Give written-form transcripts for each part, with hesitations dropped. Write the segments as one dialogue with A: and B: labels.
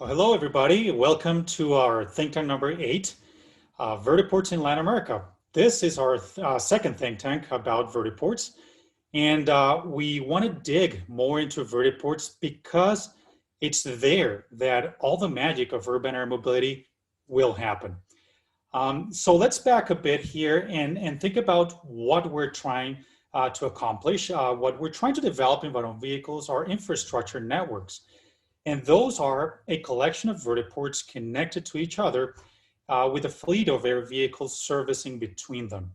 A: Well, hello, everybody. Welcome to our think tank number 8, Vertiports in Latin America. This is our second think tank about vertiports, and we want to dig more into vertiports because it's there that all the magic of urban air mobility will happen. So let's back a bit here and think about what we're trying to accomplish. What we're trying to develop in Varon vehicles are infrastructure networks. And those are a collection of vertiports connected to each other with a fleet of air vehicles servicing between them.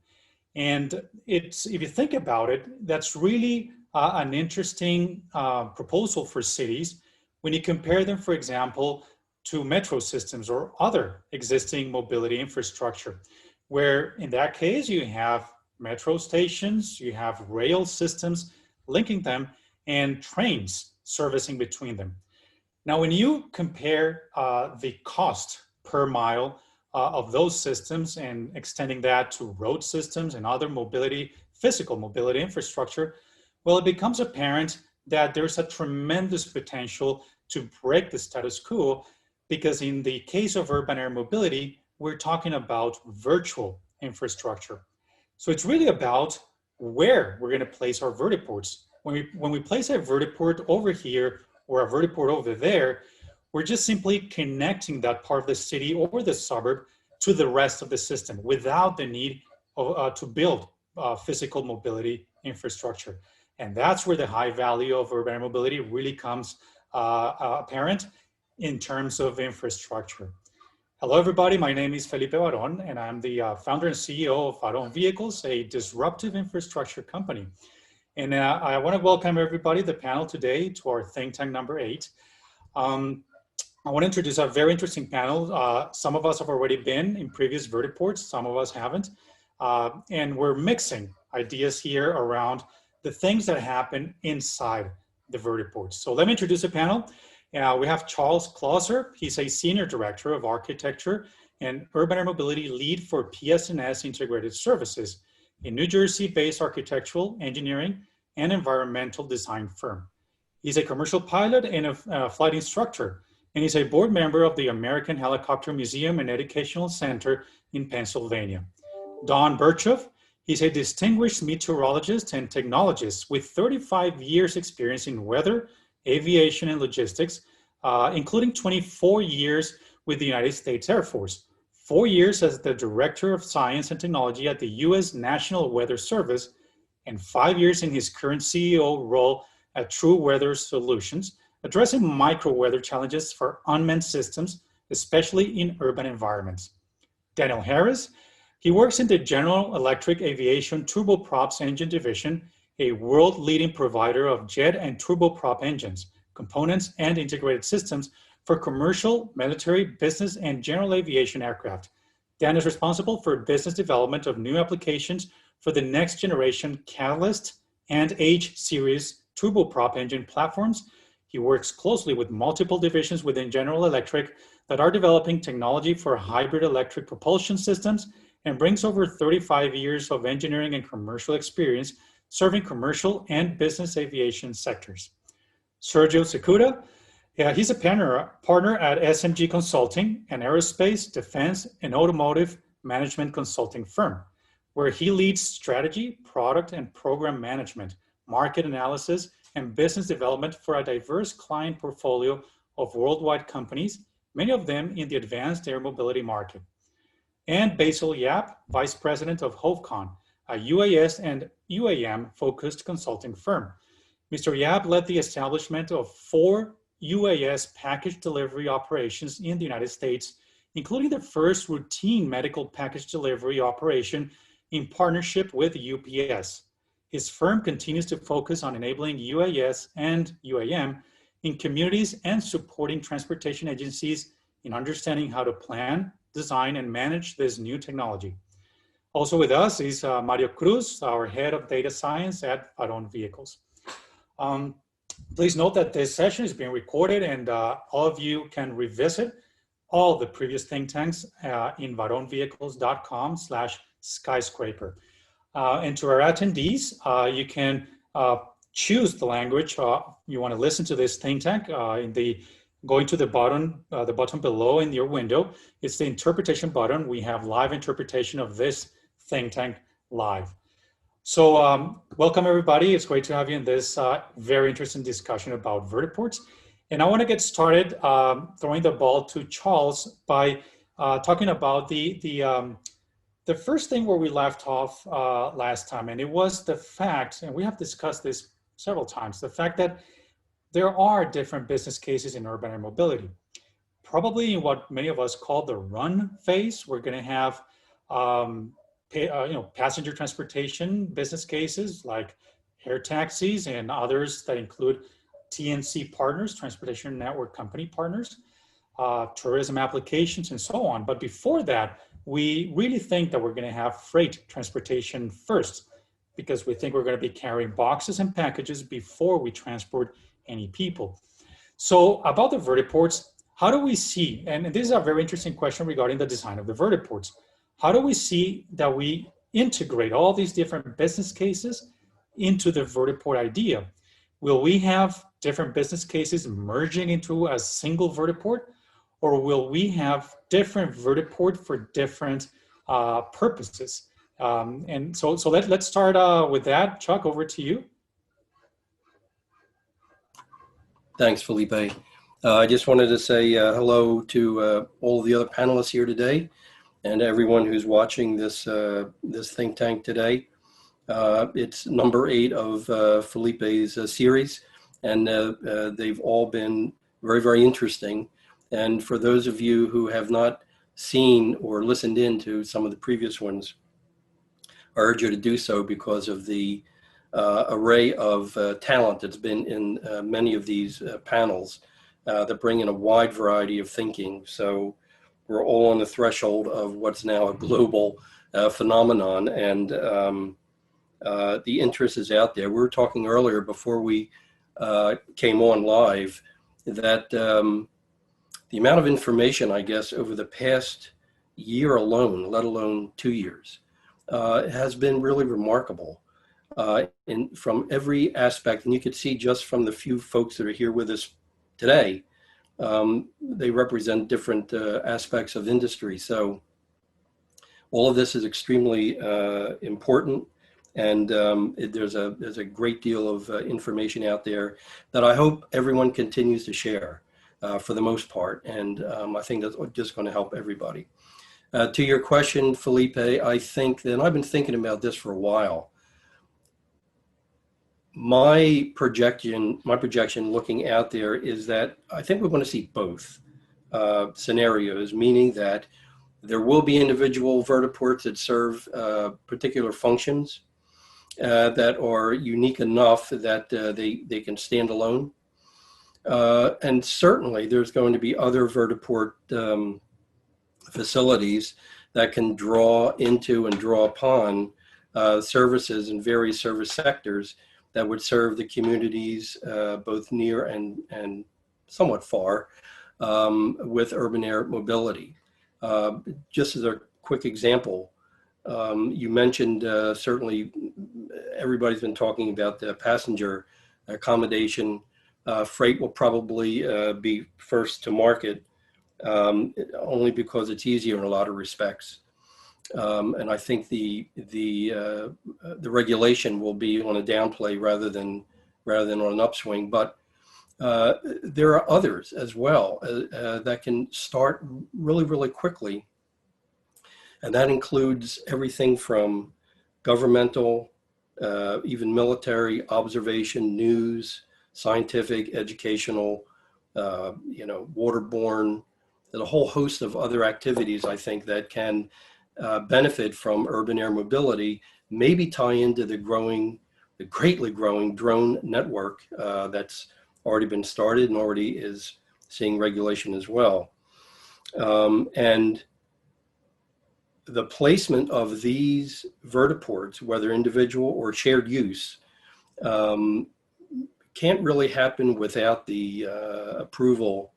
A: And if you think about it, that's really an interesting proposal for cities when you compare them, for example, to metro systems or other existing mobility infrastructure, where in that case, you have metro stations, you have rail systems linking them, and trains servicing between them. Now, when you compare the cost per mile of those systems and extending that to road systems and other mobility, physical mobility infrastructure, well, it becomes apparent that there's a tremendous potential to break the status quo, because in the case of urban air mobility, we're talking about virtual infrastructure. So it's really about where we're going to place our vertiports. When we place a vertiport over here, or a vertiport over there, we're just simply connecting that part of the city or the suburb to the rest of the system without the need to build physical mobility infrastructure. And that's where the high value of urban mobility really comes apparent in terms of infrastructure. Hello, everybody. My name is Felipe Varon, and I'm the founder and CEO of Varon Vehicles, a disruptive infrastructure company. And I want to welcome everybody to the panel today to our think tank number 8. I want to introduce a very interesting panel. Some of us have already been in previous vertiports, some of us haven't. And we're mixing ideas here around the things that happen inside the vertiports. So let me introduce the panel. We have Charles Clauser. He's a Senior Director of Architecture and Urban Air Mobility Lead for PS&S Integrated Services, a New Jersey-based architectural, engineering, and environmental design firm. He's a commercial pilot and a flight instructor, and he's a board member of the American Helicopter Museum and Educational Center in Pennsylvania. Don Berchoff, he's a distinguished meteorologist and technologist with 35 years experience in weather, aviation, and logistics, including 24 years with the United States Air Force, 4 years as the Director of Science and Technology at the U.S. National Weather Service, and 5 years in his current CEO role at TruWeather Solutions, addressing micro-weather challenges for unmanned systems, especially in urban environments. Daniel Harris, he works in the General Electric Aviation Turboprops Engine Division, a world-leading provider of jet and turboprop engines, components, and integrated systems for commercial, military, business, and general aviation aircraft. Dan is responsible for business development of new applications for the next generation Catalyst and H-series turboprop engine platforms. He works closely with multiple divisions within General Electric that are developing technology for hybrid electric propulsion systems, and brings over 35 years of engineering and commercial experience serving commercial and business aviation sectors. Sergio Cecutta, he's a partner at SMG Consulting, an aerospace, defense, and automotive management consulting firm, where he leads strategy, product and program management, market analysis, and business development for a diverse client portfolio of worldwide companies, many of them in the advanced air mobility market. And Basi Yap, Vice President of Hovecon, a UAS and UAM-focused consulting firm. Mr. Yap led the establishment of 4 UAS package delivery operations in the United States, including the first routine medical package delivery operation in partnership with UPS. His firm continues to focus on enabling UAS and UAM in communities and supporting transportation agencies in understanding how to plan, design, and manage this new technology. Also with us is Mario Cruz, our head of data science at Varon Vehicles. Please note that this session is being recorded, and all of you can revisit all the previous think tanks in varonvehicles.com/skyscraper. And to our attendees, you can choose the language you want to listen to this think tank in the going to the button below in your window, it's the interpretation button. We have live interpretation of this think tank live. So welcome everybody. It's great to have you in this very interesting discussion about vertiports. And I want to get started throwing the ball to Charles by talking about the first thing where we left off last time, and it was the fact, and we have discussed this several times, the fact that there are different business cases in urban air mobility. Probably in what many of us call the run phase, we're going to have passenger transportation business cases like air taxis and others that include TNC partners, transportation network company partners, tourism applications, and so on. But before that, we really think that we're going to have freight transportation first, because we think we're going to be carrying boxes and packages before we transport any people. So about the vertiports, how do we see, and this is a very interesting question regarding the design of the vertiports, how do we see that we integrate all these different business cases into the vertiport idea? Will we have different business cases merging into a single vertiport, or will we have different vertiport for different purposes? And so let's start with that. Chuck, over to you.
B: Thanks, Felipe. I just wanted to say hello to all the other panelists here today, and everyone who's watching this this think tank today. It's number 8 of Felipe's series, and they've all been very, very interesting. And for those of you who have not seen or listened in to some of the previous ones, I urge you to do so, because of the array of talent that's been in many of these panels that bring in a wide variety of thinking. So we're all on the threshold of what's now a global phenomenon, and the interest is out there. We were talking earlier before we came on live that the amount of information, I guess, over the past year alone, let alone 2 years, has been really remarkable from every aspect. And you could see just from the few folks that are here with us today, they represent different aspects of industry. So all of this is extremely important, and there's a great deal of information out there that I hope everyone continues to share for the most part, and I think that's just going to help everybody. To your question, Felipe, I think that, and I've been thinking about this for a while, my projection looking out there is that I think we're going to see both scenarios, meaning that there will be individual vertiports that serve particular functions that are unique enough that they can stand alone. And certainly there's going to be other vertiport facilities that can draw into and draw upon services in various service sectors that would serve the communities both near and somewhat far with urban air mobility. Just as a quick example, you mentioned certainly everybody's been talking about the passenger accommodation. Freight will probably be first to market, only because it's easier in a lot of respects. And I think the regulation will be on a downplay rather than on an upswing. But there are others as well that can start really, really quickly. And that includes everything from governmental, even military, observation, news, scientific, educational, waterborne, and a whole host of other activities, I think, that can benefit from urban air mobility, maybe tie into the greatly growing drone network that's already been started and already is seeing regulation as well. And the placement of these vertiports, whether individual or shared use, can't really happen without the approval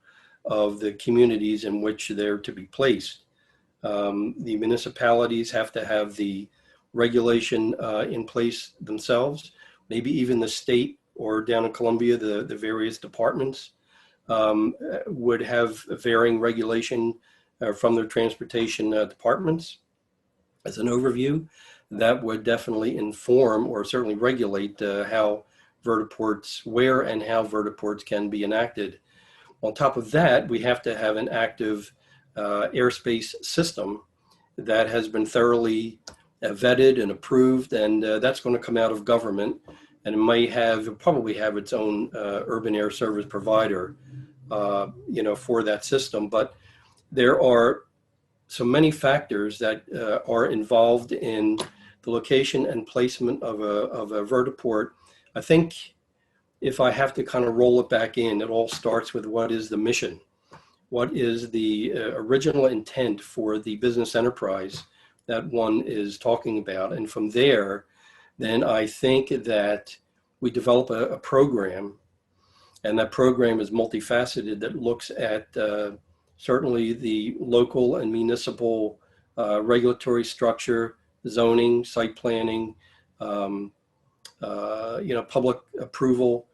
B: of the communities in which they're to be placed. The municipalities have to have the regulation in place themselves, maybe even the state, or down in Colombia, the various departments would have varying regulation from their transportation departments. As an overview, that would definitely inform or certainly regulate how vertiports, where and how vertiports can be enacted. On top of that, we have to have an active airspace system that has been thoroughly vetted and approved, and that's going to come out of government, and it may probably have its own urban air service provider, for that system. But there are so many factors that are involved in the location and placement of a vertiport. I think if I have to kind of roll it back in, it all starts with what is the mission? What is the original intent for the business enterprise that one is talking about? And from there, then I think that we develop a program, and that program is multifaceted, that looks at certainly the local and municipal regulatory structure, zoning, site planning, public approval,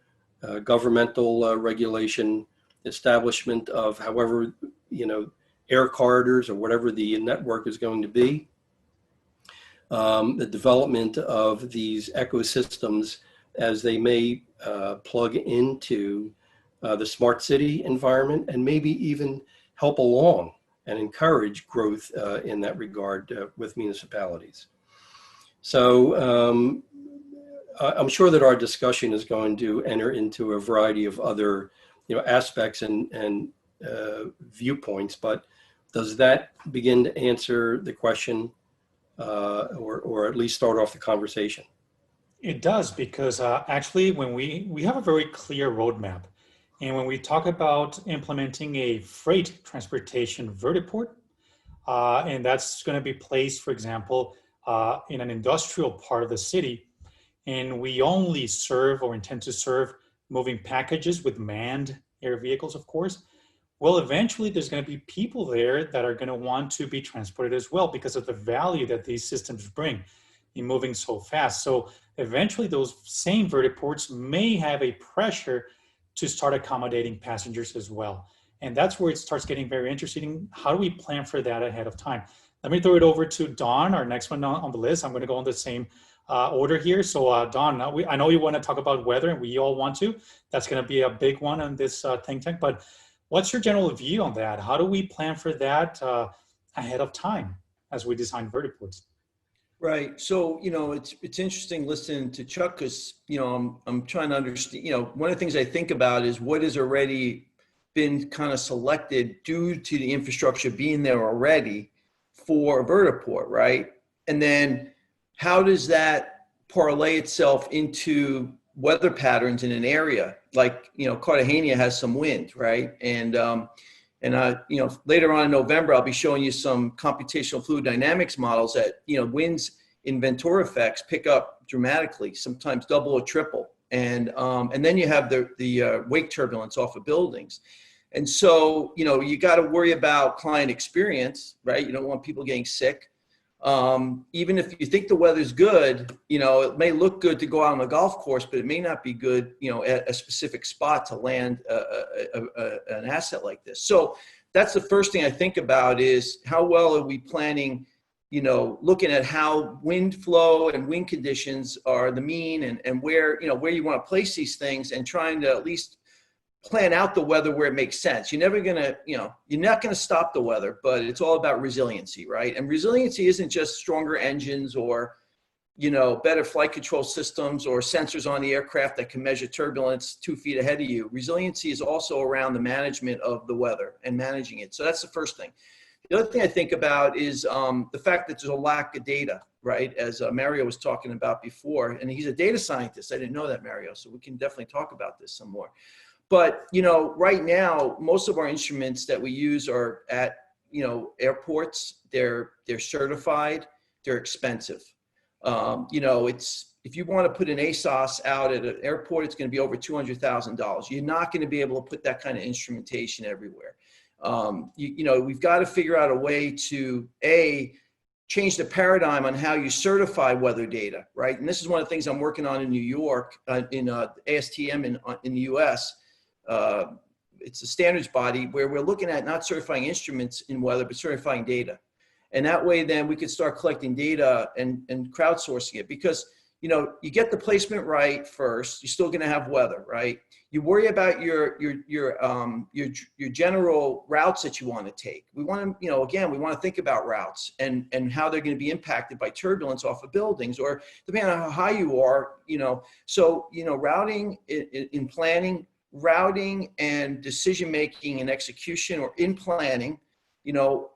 B: governmental regulation, establishment of however, air corridors or whatever the network is going to be, the development of these ecosystems as they may plug into the smart city environment, and maybe even help along and encourage growth in that regard with municipalities. So I'm sure that our discussion is going to enter into a variety of other aspects and viewpoints, but does that begin to answer the question or at least start off the conversation?
A: It does, because actually when we have a very clear roadmap, and when we talk about implementing a freight transportation vertiport, and that's going to be placed, for example, in an industrial part of the city, and we only serve or intend to serve moving packages with manned air vehicles, of course, well, eventually there's going to be people there that are going to want to be transported as well because of the value that these systems bring in moving so fast. So eventually those same vertiports may have a pressure to start accommodating passengers as well. And that's where it starts getting very interesting. How do we plan for that ahead of time? Let me throw it over to Dawn, our next one on the list. I'm going to go on the same order here. So Dawn, I know you want to talk about weather, and we all want to. That's going to be a big one on this think tank. But what's your general view on that? How do we plan for that ahead of time as we design vertiports?
C: Right. So, it's interesting listening to Chuck, because, I'm trying to understand, one of the things I think about is what has already been kind of selected due to the infrastructure being there already for a vertiport, right? And then how does that parlay itself into weather patterns in an area? Like, Cartagena has some wind, right? And later on in November, I'll be showing you some computational fluid dynamics models that, winds in Ventura effects pick up dramatically, sometimes double or triple. And then you have the wake turbulence off of buildings. And so, you got to worry about client experience, right? You don't want people getting sick. Even if you think the weather's good, it may look good to go out on a golf course, but it may not be good, at a specific spot to land an asset like this. So that's the first thing I think about is how well are we planning, looking at how wind flow and wind conditions are the mean, and where you want to place these things, and trying to at least plan out the weather where it makes sense. You're never going to, you're not going to stop the weather, but it's all about resiliency, right? And resiliency isn't just stronger engines or, better flight control systems or sensors on the aircraft that can measure turbulence 2 feet ahead of you. Resiliency is also around the management of the weather and managing it. So that's the first thing. The other thing I think about is the fact that there's a lack of data, right? As Mario was talking about before, and he's a data scientist. I didn't know that, Mario, so we can definitely talk about this some more. But, right now, most of our instruments that we use are at, airports. They're certified, they're expensive. If you want to put an ASOS out at an airport, it's going to be over $200,000. You're not going to be able to put that kind of instrumentation everywhere. We've got to figure out a way to, change the paradigm on how you certify weather data, right? And this is one of the things I'm working on in New York, in ASTM in the US. it's a standards body where we're looking at not certifying instruments in weather, but certifying data. And that way, then we could start collecting data and crowdsourcing it, because, you know, you get the placement right first, you're still going to have weather, right? You worry about your general routes that you want to take. We want to, you know, again, we want to think about routes and how they're going to be impacted by turbulence off of buildings, or depending on how high you are, you know. So, you know, routing in planning, routing and decision making and execution, or in planning, you know,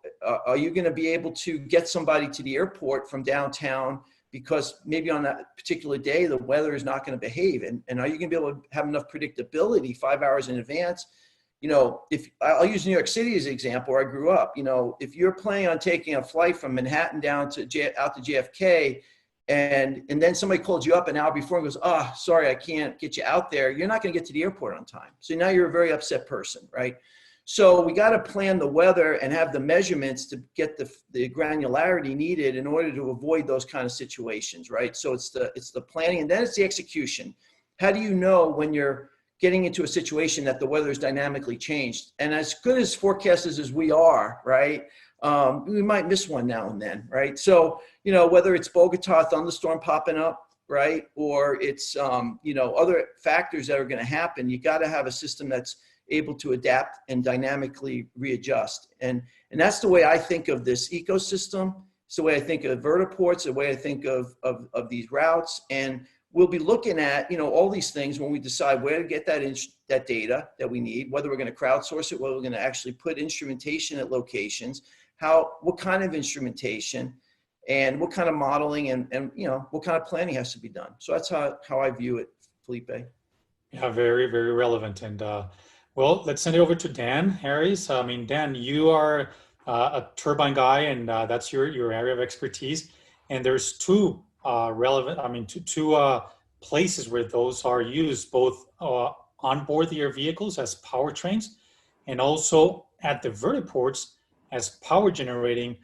C: are you going to be able to get somebody to the airport from downtown because maybe on that particular day the weather is not going to behave, and are you going to be able to have enough predictability 5 hours in advance? You know, if I'll use New York City as an example, where I grew up, you know, if you're planning on taking a flight from Manhattan down to out to JFK, and then somebody calls you up an hour before and goes, "Oh, sorry, I can't get you out there," you're not going to get to the airport on time. So now you're a very upset person, right? So we got to plan the weather and have the measurements to get the granularity needed in order to avoid those kind of situations, right? So it's the planning, and then it's the execution. How do you know when you're getting into a situation that the weather is dynamically changed? And as good as forecasters as we are, right, we might miss one now and then, right? So, you know, whether it's Bogota thunderstorm popping up, right, or it's, you know, other factors that are going to happen, you got to have a system that's able to adapt and dynamically readjust. And that's the way I think of this ecosystem. It's the way I think of vertiports, the way I think of these routes. And we'll be looking at, you know, all these things when we decide where to get that data that we need, whether we're going to crowdsource it, whether we're going to actually put instrumentation at locations, what kind of instrumentation, and what kind of modeling, and you know, what kind of planning has to be done. So that's how I view it, Felipe.
A: Yeah, very, very relevant. And well, let's send it over to Dan Harris. I mean, Dan, you are a turbine guy, and that's your area of expertise. And there's two places where those are used, both on board the air vehicles as powertrains, and also at the vertiports as power generating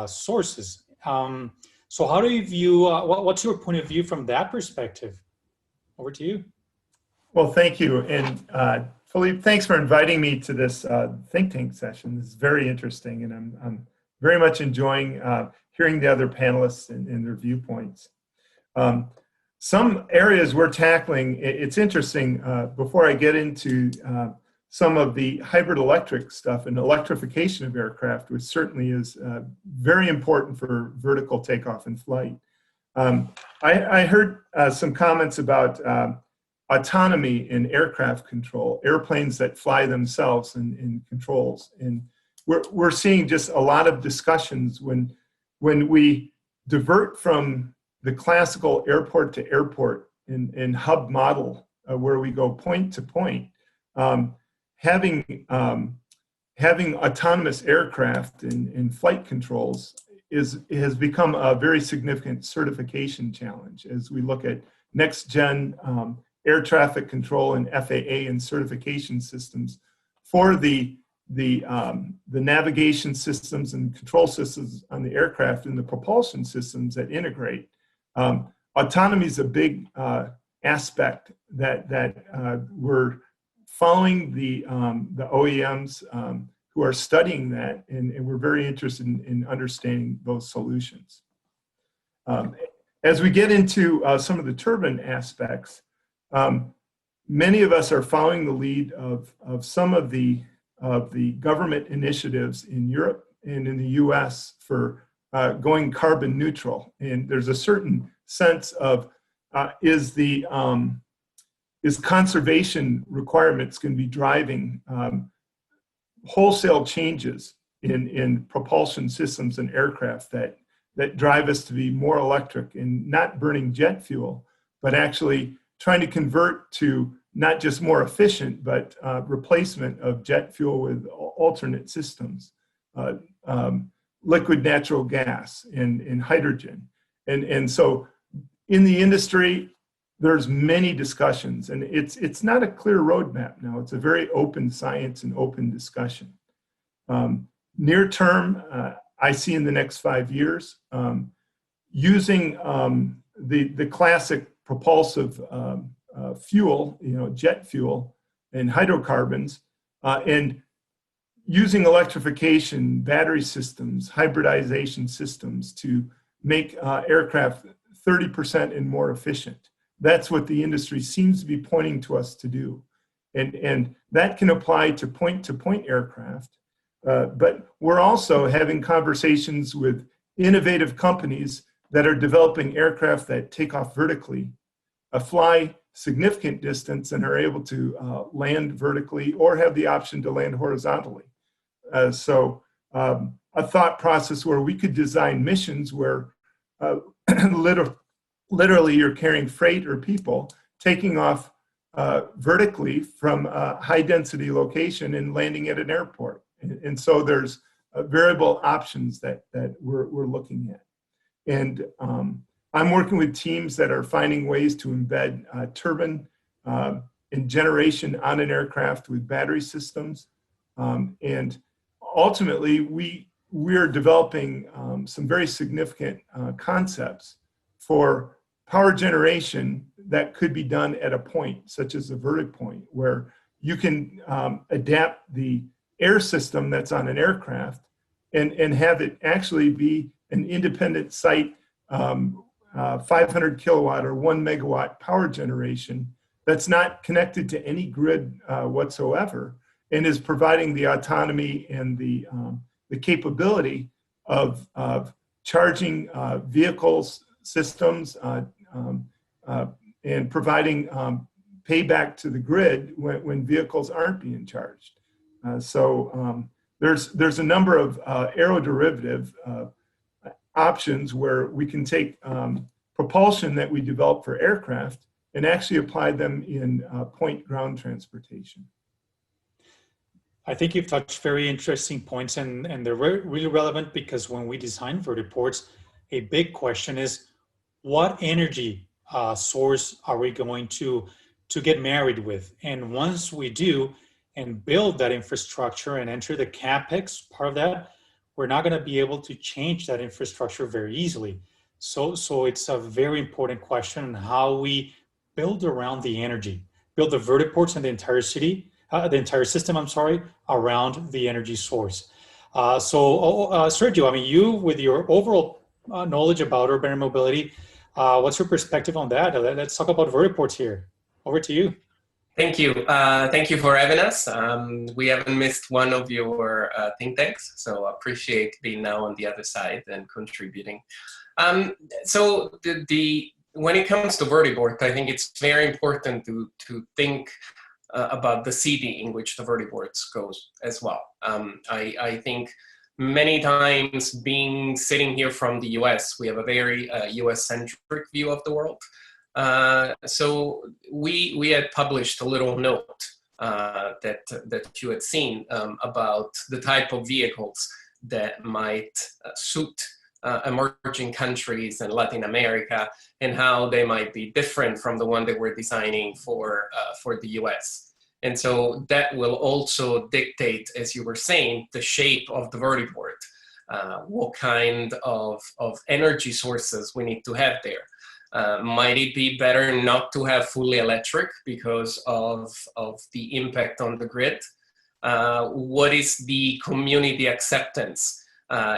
A: sources. So how do you view, what's your point of view from that perspective? Over to you.
D: Well, thank you. And Felipe, thanks for inviting me to this think tank session. This is very interesting, and I'm very much enjoying hearing the other panelists and their viewpoints. Some areas we're tackling, it's interesting, before I get into some of the hybrid electric stuff and electrification of aircraft, which certainly is very important for vertical takeoff and flight. I heard some comments about autonomy in aircraft control, airplanes that fly themselves in controls. And we're seeing just a lot of discussions when we divert from the classical airport to airport in hub model, where we go point to point. Having autonomous aircraft in flight controls has become a very significant certification challenge as we look at next gen air traffic control and FAA and certification systems for the navigation systems and control systems on the aircraft and the propulsion systems that integrate. Autonomy is a big aspect that we're following the OEMs who are studying that, and we're very interested in understanding those solutions. As we get into some of the turbine aspects, many of us are following the lead of some of the government initiatives in Europe and in the US for going carbon neutral. And there's a certain sense of is conservation requirements going to be driving wholesale changes in propulsion systems and aircraft that drive us to be more electric and not burning jet fuel, but actually trying to convert to not just more efficient, but replacement of jet fuel with alternate systems, liquid natural gas and hydrogen. And so in the industry, there's many discussions, and it's not a clear roadmap now. It's a very open science and open discussion. Near term, I see in the next 5 years, using the classic propulsive fuel, jet fuel and hydrocarbons, And using electrification, battery systems, hybridization systems to make aircraft 30% and more efficient. That's what the industry seems to be pointing to us to do. And that can apply to point aircraft. But we're also having conversations with innovative companies that are developing aircraft that take off vertically, fly significant distance, and are able to land vertically or have the option to land horizontally. So a thought process where we could design missions where literally you're carrying freight or people, taking off vertically from a high density location and landing at an airport. And so there's variable options that we're looking at. And I'm working with teams that are finding ways to embed turbine and generation on an aircraft with battery systems. And ultimately, we're developing some very significant concepts for power generation that could be done at a point, such as a vertic point, where you can adapt the air system that's on an aircraft and have it actually be an independent site, 500 kilowatt or 1 megawatt power generation that's not connected to any grid whatsoever, and is providing the autonomy and the capability of charging vehicles, systems, and providing payback to the grid when vehicles aren't being charged. So there's a number of aeroderivative options where we can take propulsion that we develop for aircraft and actually apply them in point ground transportation.
A: I think you've touched very interesting points, and they're really relevant because when we design vertiports, a big question is what energy source are we going to get married with? And once we do and build that infrastructure and enter the CapEx part of that, we're not going to be able to change that infrastructure very easily. So it's a very important question on how we build around the energy, build the vertiports and the entire city, the entire system, I'm sorry, around the energy source. Sergio, I mean, you with your overall knowledge about urban air mobility, what's your perspective on that? Let's talk about vertiports here. Over to you.
E: Thank you. Thank you for having us. We haven't missed one of your think tanks, so I appreciate being now on the other side and contributing. So when it comes to vertiport, I think it's very important to think about the city in which the vertiports goes as well. I think many times sitting here from the US, we have a very US-centric view of the world. So we had published a little note that you had seen about the type of vehicles that might suit emerging countries in Latin America and how they might be different from the one that we're designing for the US. And so that will also dictate, as you were saying, the shape of the vertiport, what kind of energy sources we need to have there. Might it be better not to have fully electric because of the impact on the grid? What is the community acceptance?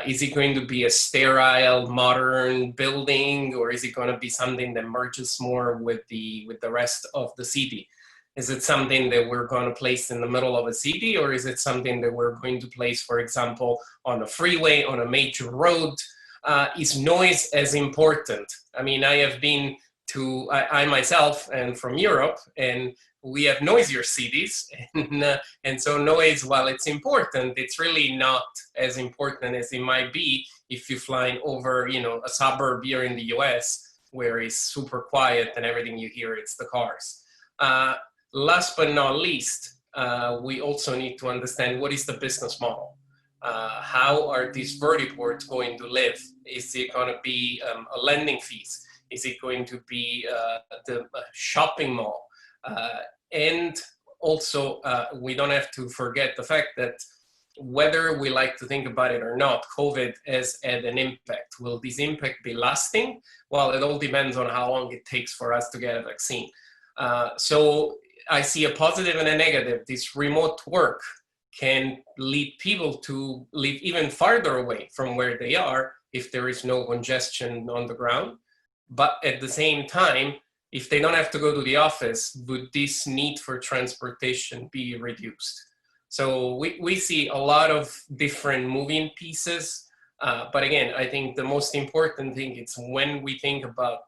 E: Is it going to be a sterile, modern building, or is it going to be something that merges more with the rest of the city? Is it something that we're going to place in the middle of a city, or is it something that we're going to place, for example, on a freeway, on a major road? Is noise as important? I mean, I have been to, I myself am from Europe, and we have noisier cities. And so noise, while it's important, it's really not as important as it might be if you're flying over, a suburb here in the US where it's super quiet and everything you hear, it's the cars. Last but not least, we also need to understand what is the business model. How are these vertiports going to live? Is it going to be a lending fees? Is it going to be the shopping mall? And also, we don't have to forget the fact that whether we like to think about it or not, COVID has had an impact. Will this impact be lasting? Well, it all depends on how long it takes for us to get a vaccine. So I see a positive and a negative. This remote work can lead people to live even farther away from where they are if there is no congestion on the ground. But at the same time, if they don't have to go to the office, would this need for transportation be reduced? So we see a lot of different moving pieces. But again, I think the most important thing is when we think about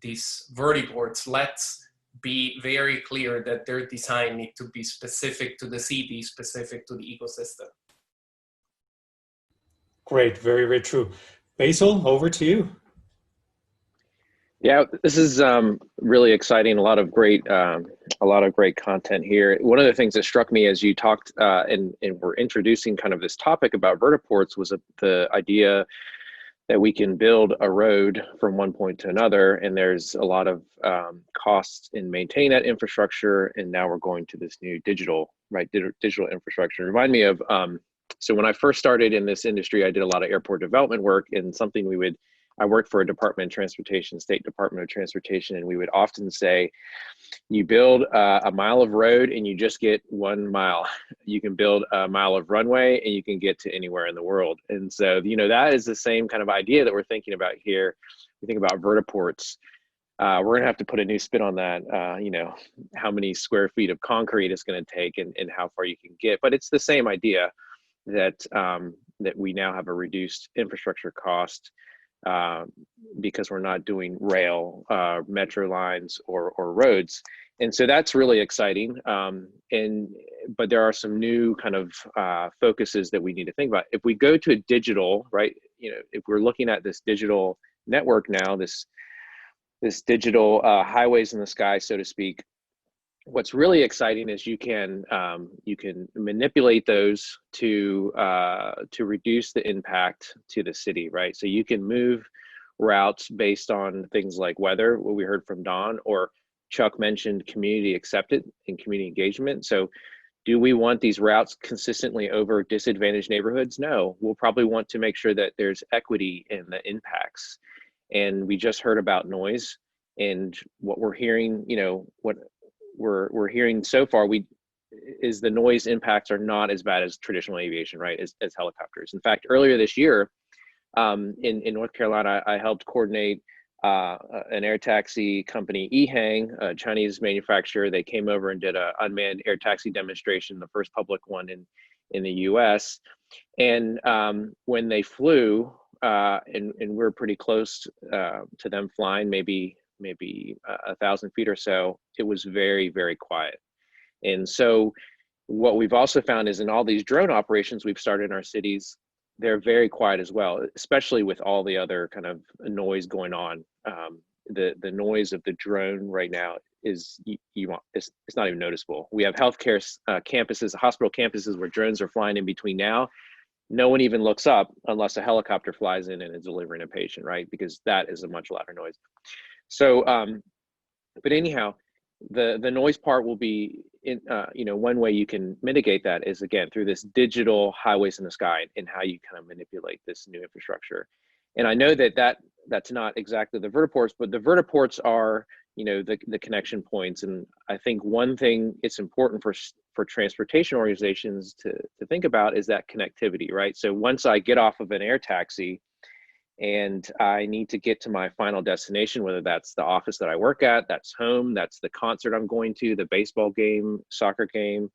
E: these vertiports, let's be very clear that their design need to be specific to the city, specific to the ecosystem.
A: Great, very, very true. Basil, over to you.
F: Yeah, this is really exciting. A lot of great content here. One of the things that struck me as you talked and were introducing kind of this topic about vertiports was the idea that we can build a road from one point to another, and there's a lot of costs in maintaining that infrastructure. And now we're going to this new digital infrastructure. Remind me of so when I first started in this industry, I did a lot of airport development work, and something I worked for a Department of Transportation, State Department of Transportation, and we would often say, you build a mile of road and you just get 1 mile. You can build a mile of runway and you can get to anywhere in the world. And so, that is the same kind of idea that we're thinking about here. We think about vertiports. We're gonna have to put a new spin on that, how many square feet of concrete it's gonna take and how far you can get. But it's the same idea that, that we now have a reduced infrastructure cost because we're not doing rail, metro lines or roads. And so that's really exciting. But there are some new kind of focuses that we need to think about. If we go to digital, right, if we're looking at this digital network now, this digital highways in the sky, so to speak, what's really exciting is you can manipulate those to reduce the impact to the city, right? So you can move routes based on things like weather, what we heard from Don, or Chuck mentioned community acceptance and community engagement. So do we want these routes consistently over disadvantaged neighborhoods? No, we'll probably want to make sure that there's equity in the impacts. And we just heard about noise, and what we're hearing, what we're hearing so far is the noise impacts are not as bad as traditional aviation, right, as helicopters. In fact, earlier this year in North Carolina, I helped coordinate an air taxi company, eHang, a Chinese manufacturer. They came over and did an unmanned air taxi demonstration, the first public one in the US. And when they flew, and we're pretty close to them flying, maybe 1,000 feet or so, it was very, very quiet. And so what we've also found is in all these drone operations we've started in our cities, they're very quiet as well, especially with all the other kind of noise going on. The noise of the drone right now is it's not even noticeable. We have healthcare campuses, hospital campuses where drones are flying in between now. No one even looks up unless a helicopter flies in and is delivering a patient, right? Because that is a much louder noise. So, but anyhow, the noise part will be one way you can mitigate that is, again, through this digital highways in the sky and how you kind of manipulate this new infrastructure. And I know that's not exactly the vertiports, but the vertiports are, the connection points. And I think one thing it's important for transportation organizations to think about is that connectivity, right? So once I get off of an air taxi and I need to get to my final destination, whether that's the office that I work at, that's home, that's the concert I'm going to, the baseball game, soccer game,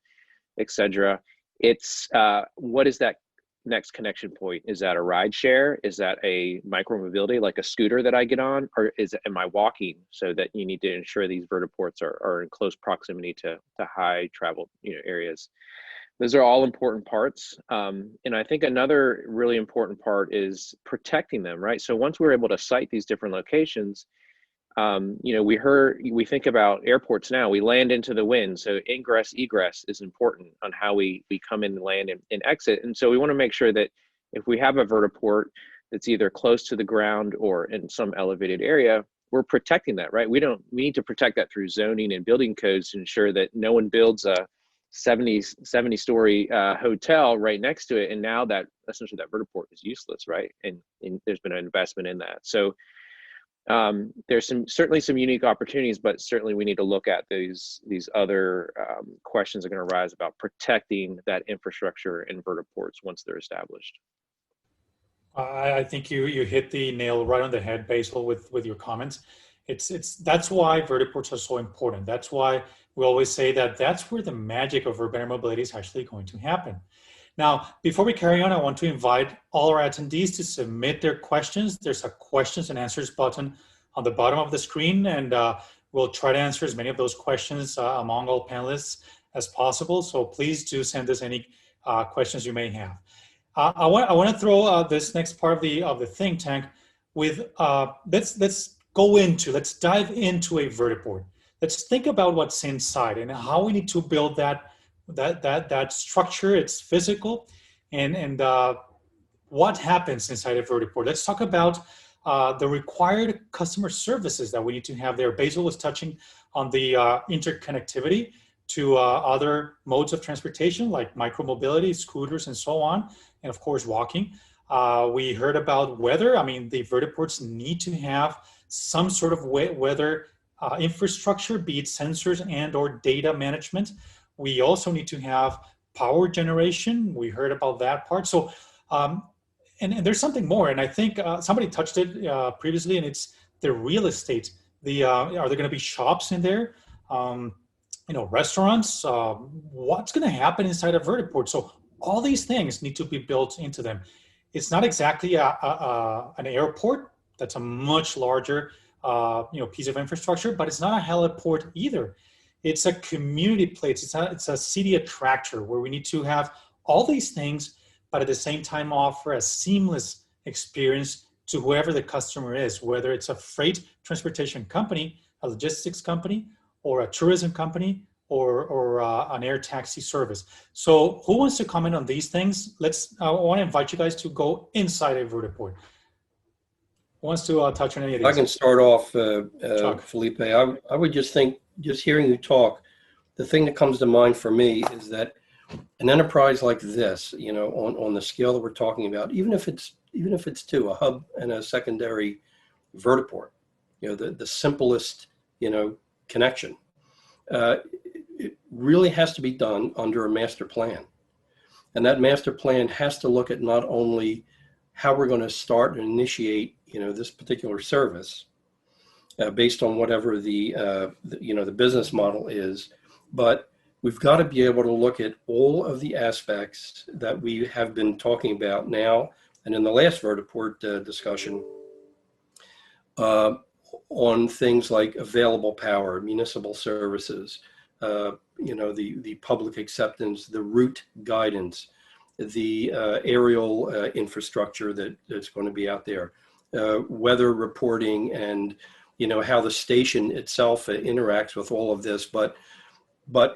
F: etc. It's what is that next connection point? Is that a ride share? Is that a micromobility, like a scooter that I get on, or am I walking? So that you need to ensure these vertiports are in close proximity to high travel areas. Those are all important parts. And I think another really important part is protecting them, right? So once we're able to site these different locations, we think about airports now, we land into the wind. So ingress, egress is important on how we come in and land and exit. And so we want to make sure that if we have a vertiport that's either close to the ground or in some elevated area, we're protecting that, right? We need to protect that through zoning and building codes to ensure that no one builds a 70-story hotel right next to it, and now that essentially that vertiport is useless, right? And there's been an investment in that. So There's certainly some unique opportunities, but certainly we need to look at these other questions that are going to arise about protecting that infrastructure in vertiports once they're established.
A: I think you hit the nail right on the head, Basil, with your comments. That's why vertiports are so important. That's why we always say that that's where the magic of urban air mobility is actually going to happen. Now, before we carry on, I want to invite all our attendees to submit their questions. There's a questions and answers button on the bottom of the screen, and we'll try to answer as many of those questions among all panelists as possible. So please do send us any questions you may have. I want to throw this next part of the think tank with let's dive into a vertiport. Let's think about what's inside and how we need to build that structure. It's physical, and what happens inside a vertiport. Let's talk about the required customer services that we need to have there. Basil was touching on the interconnectivity to other modes of transportation like micromobility, scooters, and so on, and of course walking. We heard about weather. I mean, the vertiports need to have some sort of weather infrastructure, be it sensors and or data management. We also need to have power generation. We heard about that part. So, and there's something more, and I think somebody touched it previously, and it's the real estate. Are there going to be shops in there? Restaurants? What's going to happen inside a vertiport? So all these things need to be built into them. It's not exactly an airport. That's a much larger piece of infrastructure, but it's not a heliport either. It's a community place. It's a city attractor where we need to have all these things, but at the same time offer a seamless experience to whoever the customer is, whether it's a freight transportation company, a logistics company, or a tourism company, or an air taxi service. So who wants to comment on these things? I want to invite you guys to go inside a vertiport. Who wants to touch on any of these?
B: I can start off,
A: Chuck.
B: Felipe. I would just think, just hearing you talk, the thing that comes to mind for me is that an enterprise like this, on the scale that we're talking about, even if it's a hub and a secondary vertiport, the simplest, connection, it really has to be done under a master plan. And that master plan has to look at not only how we're going to start and initiate, this particular service based on whatever the business model is, but we've got to be able to look at all of the aspects that we have been talking about now and in the last vertiport discussion on things like available power, municipal services, the public acceptance, the route guidance, the aerial infrastructure that's going to be out there, weather reporting, and how the station itself interacts with all of this. But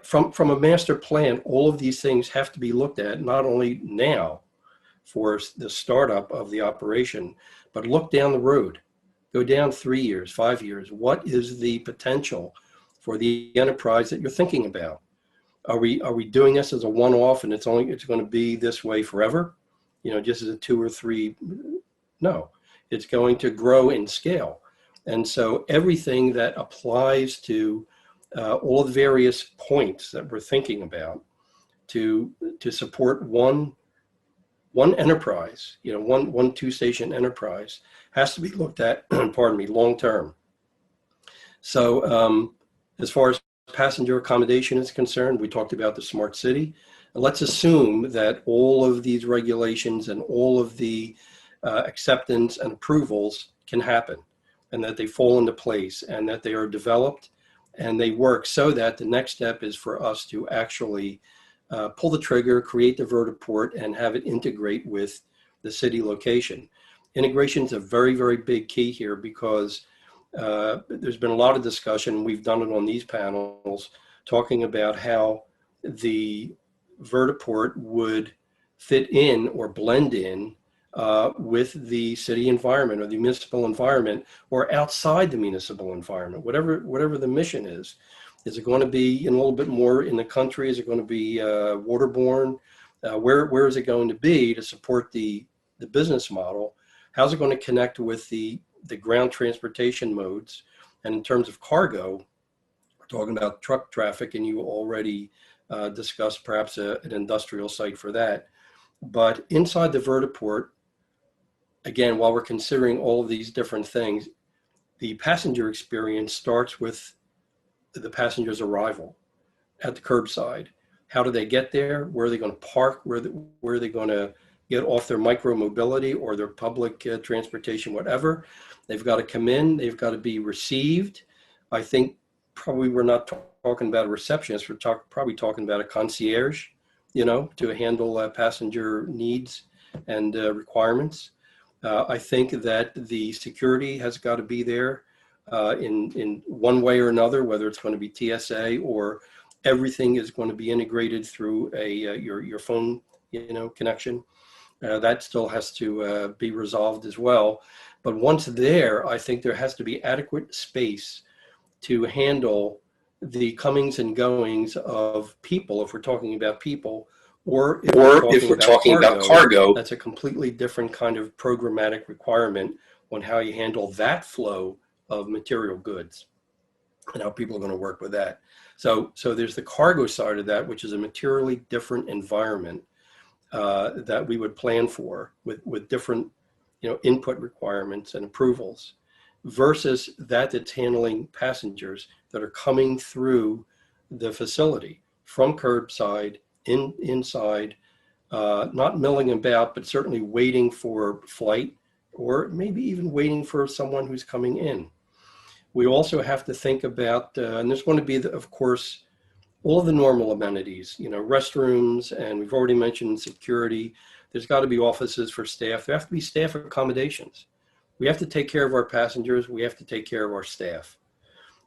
B: from a master plan, all of these things have to be looked at, not only now for the startup of the operation, but look down the road. Go down 3 years, 5 years. What is the potential for the enterprise that you're thinking about? Are we doing this as a one-off and it's going to be this way forever? Just as a 2 or 3? No, it's going to grow in scale. And so everything that applies to all the various points that we're thinking about to support one enterprise, one two-station enterprise, has to be looked at, pardon me, long-term. So as far as passenger accommodation is concerned, we talked about the smart city. Let's assume that all of these regulations and all of the acceptance and approvals can happen, and that they fall into place, and that they are developed and they work, so that the next step is for us to actually pull the trigger, create the vertiport, and have it integrate with the city location. Integration is a very, very big key here, because there's been a lot of discussion, we've done it on these panels, talking about how the vertiport would fit in or blend in with the city environment or the municipal environment, or outside the municipal environment, whatever the mission is. Is it going to be a little bit more in the country? Is it going to be waterborne? Where is it going to be to support the business model? How's it going to connect with the the ground transportation modes. And in terms of cargo, we're talking about truck traffic, and you already discussed perhaps an industrial site for that. But inside the vertiport, again, while we're considering all of these different things, the passenger experience starts with the passenger's arrival at the curbside. How do they get there? Where are they going to park? Where are they going to get off their micro mobility or their public transportation, whatever? They've got to come in. They've got to be received. I think probably we're not talking about a receptionist. We're probably talking about a concierge, to handle passenger needs and requirements. I think that the security has got to be there in one way or another, whether it's going to be TSA or everything is going to be integrated through your phone connection. That still has to be resolved as well. But once there, I think there has to be adequate space to handle the comings and goings of people, if we're talking about people, or if we're talking about cargo, that's a completely different kind of programmatic requirement on how you handle that flow of material goods and how people are going to work with that. So there's the cargo side of that, which is a materially different environment that we would plan for with different input requirements and approvals, versus that's handling passengers that are coming through the facility from curbside inside, not milling about, but certainly waiting for flight, or maybe even waiting for someone who's coming in. We also have to think about, and there's going to be, of course, all of the normal amenities, restrooms, and we've already mentioned security. There's got to be offices for staff. There have to be staff accommodations. We have to take care of our passengers. We have to take care of our staff.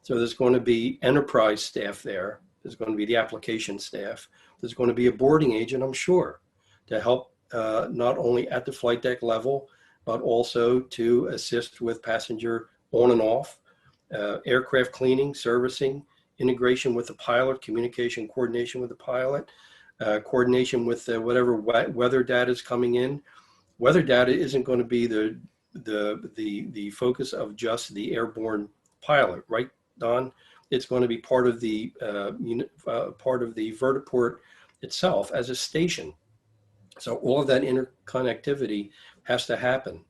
B: So there's going to be enterprise staff there. There's going to be the application staff. There's going to be a boarding agent, I'm sure, to help not only at the flight deck level, but also to assist with passenger on and off, aircraft cleaning, servicing, integration with the pilot, communication, coordination with the pilot, coordination with whatever weather data is coming in. Weather data isn't going to be the focus of just the airborne pilot, right, Don? It's going to be part of the vertiport itself as a station. So all of that interconnectivity has to happen.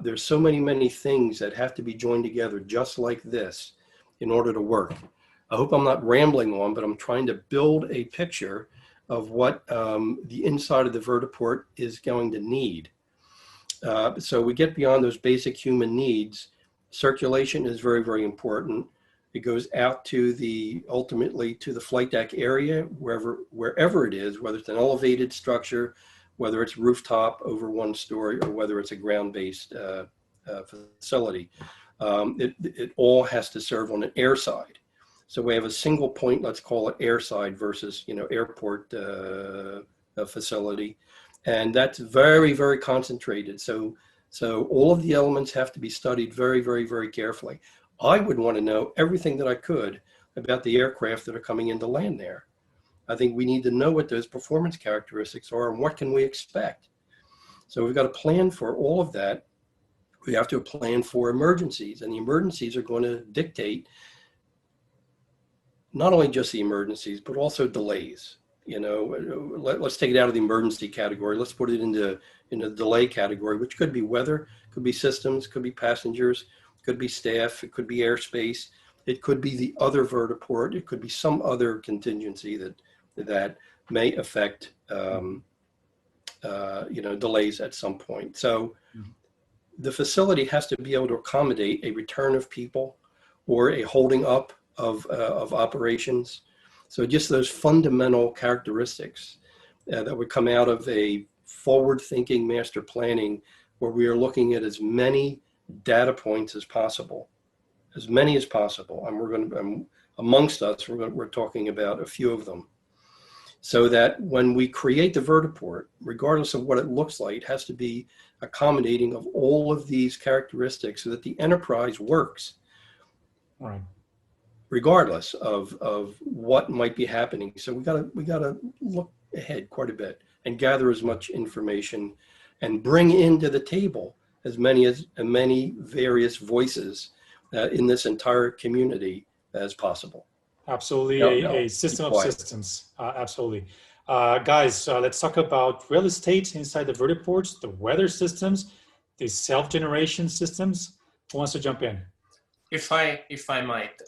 B: There's so many things that have to be joined together just like this in order to work. I hope I'm not rambling on, but I'm trying to build a picture of what the inside of the vertiport is going to need. So we get beyond those basic human needs. Circulation is very important. It goes out to ultimately to the flight deck area, wherever it is, whether it's an elevated structure, whether it's rooftop over one story, or whether it's a ground-based facility. It all has to serve on an air side. So we have a single point, let's call it airside versus, airport facility. And that's very concentrated. So all of the elements have to be studied very carefully. I would want to know everything that I could about the aircraft that are coming in to land there. I think we need to know what those performance characteristics are and what can we expect. So we've got to plan for all of that. We have to plan for emergencies, and the emergencies are going to dictate not only just the emergencies, but also delays. Let's take it out of the emergency category. Let's put it in the delay category, which could be weather, could be systems, could be passengers, could be staff, it could be airspace, it could be the other vertiport, it could be some other contingency that may affect delays at some point. So the facility has to be able to accommodate a return of people or a holding up of operations. So just those fundamental characteristics that would come out of a forward-thinking master planning, where we are looking at as many data points as possible, And amongst us, we're talking about a few of them, so that when we create the vertiport, regardless of what it looks like, it has to be accommodating of all of these characteristics so that the enterprise works.
A: Right.
B: Regardless of what might be happening. So we gotta look ahead quite a bit and gather as much information and bring into the table as many various voices in this entire community as possible.
A: Absolutely,
B: No,
A: a system of
B: quiet.
A: systems. Absolutely. Guys, let's talk about real estate inside the vertiports, the weather systems, the self-generation systems. Who wants to jump in?
E: If I might,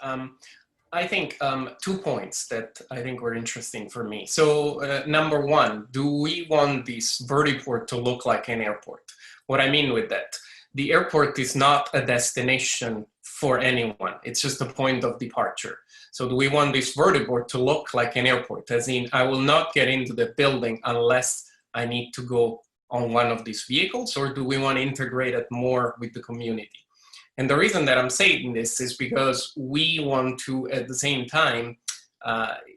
E: I think 2 points that I think were interesting for me. So number one, do we want this vertiport to look like an airport? What I mean with that, the airport is not a destination for anyone. It's just a point of departure. So do we want this vertiport to look like an airport? As in, I will not get into the building unless I need to go on one of these vehicles, or do we want to integrate it more with the community? And the reason that I'm saying this is because we want to, at the same time,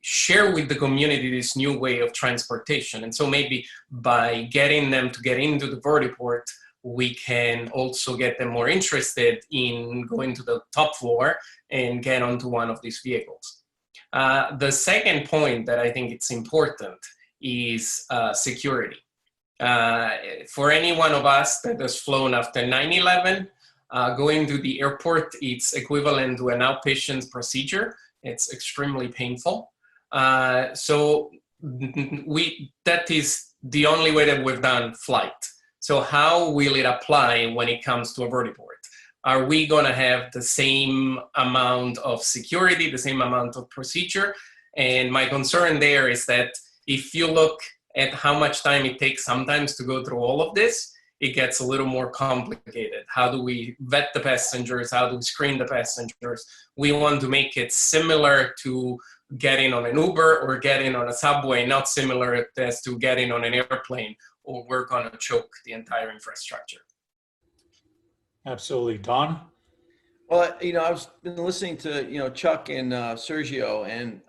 E: share with the community this new way of transportation. And so maybe by getting them to get into the vertiport, we can also get them more interested in going to the top floor and get onto one of these vehicles. The second point that I think it's important is security. For any one of us that has flown after 9/11, going to the airport, it's equivalent to an outpatient procedure. It's extremely painful. So that is the only way that we've done flight. So how will it apply when it comes to a vertiport? Are we gonna have the same amount of security, the same amount of procedure? And my concern there is that if you look at how much time it takes sometimes to go through all of this, it gets a little more complicated. How do we vet the passengers? How do we screen the passengers? We want to make it similar to getting on an Uber or getting on a subway, not similar as to getting on an airplane, or we're gonna choke the entire infrastructure.
A: Absolutely. Don?
C: Well, I've been listening to, Chuck and Sergio, and,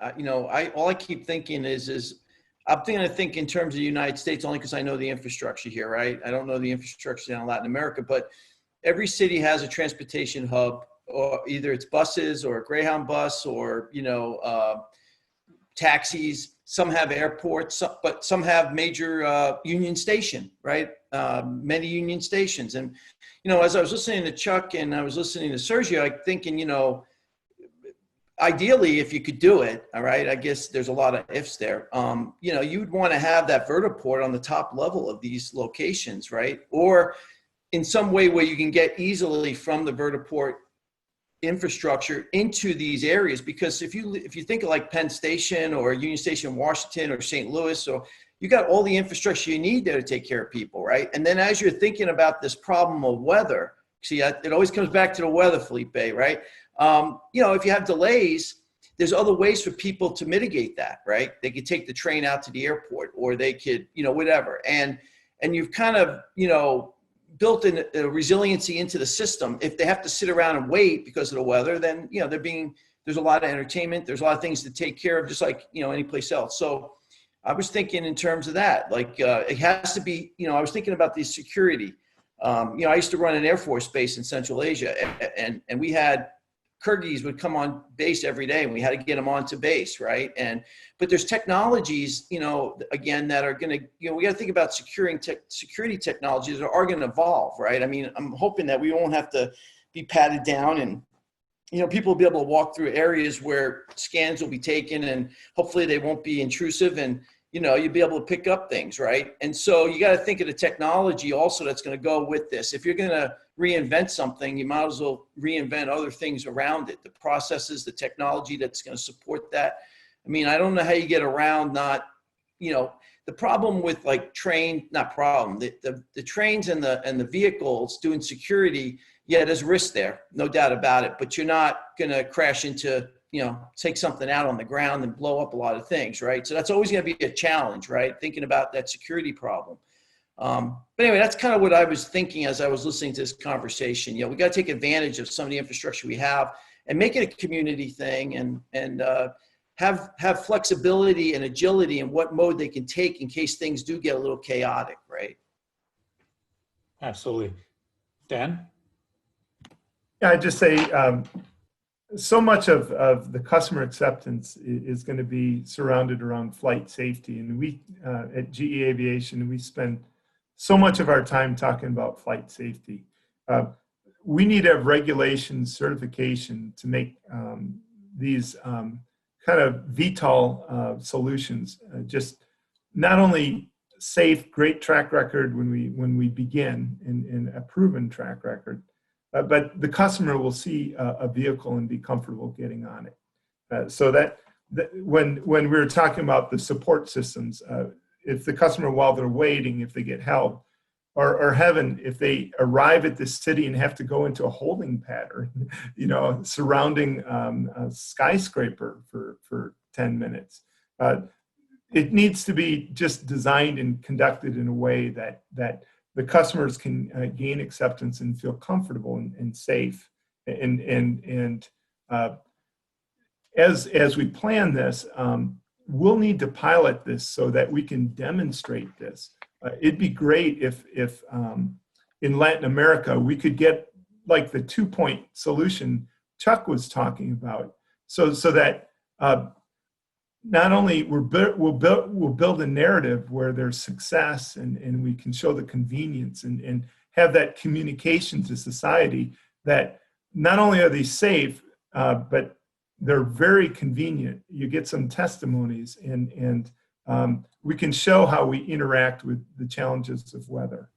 C: all I keep thinking is I'm think in terms of the United States only because I know the infrastructure here, right? I don't know the infrastructure down in Latin America, but every city has a transportation hub, or either it's buses or a Greyhound bus or, taxis. Some have airports, but some have major union station, right? Many union stations. And, as I was listening to Chuck and I was listening to Sergio, I'm thinking, ideally, if you could do it, all right, I guess there's a lot of ifs there. You'd want to have that vertiport on the top level of these locations, right? Or in some way where you can get easily from the vertiport infrastructure into these areas. Because if you think of like Penn Station or Union Station, Washington or St. Louis, so you got all the infrastructure you need there to take care of people, right? And then as you're thinking about this problem of weather, see, it always comes back to the weather, Felipe, right? If you have delays, there's other ways for people to mitigate that, right? They could take the train out to the airport, or they could, whatever. And you've kind of, built in a resiliency into the system. If they have to sit around and wait because of the weather, then, there's a lot of entertainment. There's a lot of things to take care of, just like, any place else. So I was thinking in terms of that, like, it has to be, I was thinking about the security. I used to run an Air Force base in Central Asia, and we had Kyrgyz would come on base every day, and we had to get them onto base, right? But there's technologies, again, that are going to, we got to think about security technologies that are going to evolve, right? I mean, I'm hoping that we won't have to be patted down, and people will be able to walk through areas where scans will be taken, and hopefully they won't be intrusive, and you'll be able to pick up things, right? And so you got to think of the technology also that's going to go with this. If you're going to reinvent something, you might as well reinvent other things around it, the processes, the technology that's going to support that. I mean, I don't know how you get around not, the problem with like the trains and the vehicles doing security, yeah, there's risk there, no doubt about it, but you're not going to crash into, take something out on the ground and blow up a lot of things, right? So that's always going to be a challenge, right? Thinking about that security problem. But anyway, that's kind of what I was thinking as I was listening to this conversation. We got to take advantage of some of the infrastructure we have and make it a community thing, and have flexibility and agility in what mode they can take in case things do get a little chaotic, right?
A: Absolutely. Dan?
D: Yeah, I'd just say so much of the customer acceptance is going to be surrounded around flight safety. And we at GE Aviation, we spend so much of our time talking about flight safety. we need to have regulation certification to make these kind of VTOL solutions just not only safe, great track record when we begin in a proven track record, but the customer will see a vehicle and be comfortable getting on it. So that when we were talking about the support systems, if the customer, while they're waiting, if they get held, or heaven, if they arrive at this city and have to go into a holding pattern, surrounding a skyscraper for 10 minutes, it needs to be just designed and conducted in a way that the customers can gain acceptance and feel comfortable and safe. And as we plan this, we'll need to pilot this so that we can demonstrate this. It'd be great if in Latin America we could get like the 2-point solution Chuck was talking about, so that not only we'll build a narrative where there's success and we can show the convenience and have that communication to society that not only are they safe, but they're very convenient. You get some testimonies and we can show how we interact with the challenges of weather.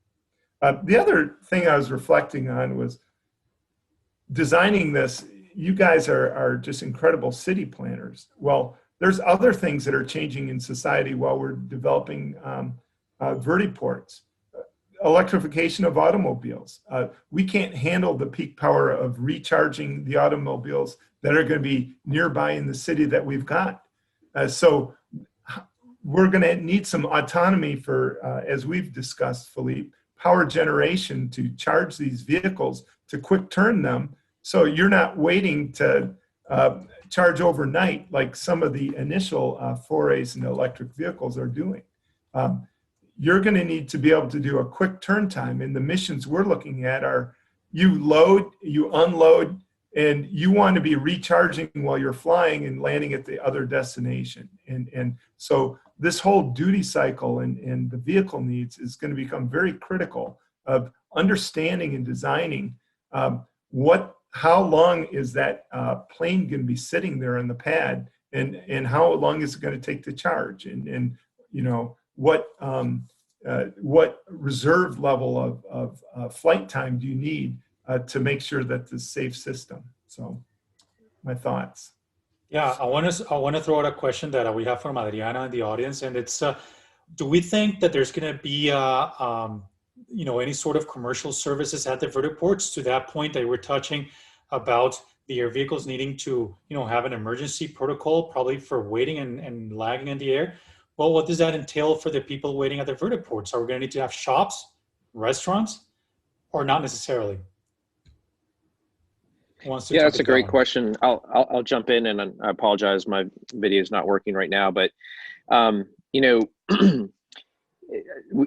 D: The other thing I was reflecting on was designing this. You guys are just incredible city planners. Well, there's other things that are changing in society while we're developing vertiports. Electrification of automobiles. We can't handle the peak power of recharging the automobiles that are going to be nearby in the city that we've got. So we're going to need some autonomy for, as we've discussed, Felipe, power generation to charge these vehicles, to quick turn them, so you're not waiting to charge overnight like some of the initial forays in electric vehicles are doing. You're going to need to be able to do a quick turn time, and the missions we're looking at are you load, you unload, and you want to be recharging while you're flying and landing at the other destination. And so this whole duty cycle and the vehicle needs is going to become very critical of understanding and designing how long is that plane going to be sitting there on the pad, and how long is it going to take to charge, and what reserve level of flight time do you need to make sure that the safe system. So my thoughts.
A: Yeah, I want to throw out a question that we have from Adriana in the audience, and it's, do we think that there's going to be any sort of commercial services at the vertiports, to that point that we're touching about the air vehicles needing to have an emergency protocol, probably for waiting and lagging in the air? Well, what does that entail for the people waiting at the vertiports? Are we going to need to have shops, restaurants, or not necessarily?
F: Yeah, that's a great question. I'll jump in, and I apologize, my video is not working right now, but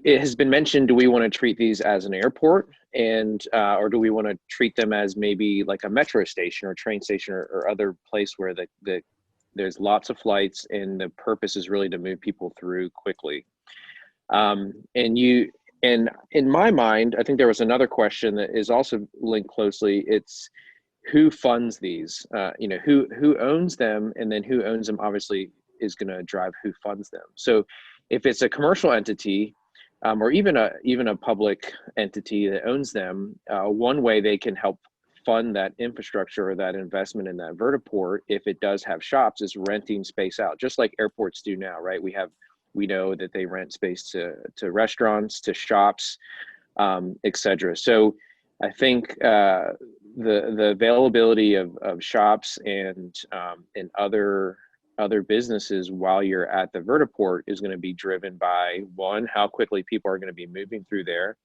F: it has been mentioned, do we want to treat these as an airport, and or do we want to treat them as maybe like a metro station or train station or other place where there's lots of flights and the purpose is really to move people through quickly. And in my mind, I think there was another question that is also linked closely. It's who funds these, who owns them, and then who owns them obviously is going to drive who funds them. So if it's a commercial entity, or even a public entity that owns them, one way they can help fund that infrastructure or that investment in that vertiport, if it does have shops, is renting space out, just like airports do now, right? We know that they rent space to restaurants, to shops, etc. So I think the availability of shops and other businesses while you're at the vertiport is going to be driven by, one, how quickly people are going to be moving through there,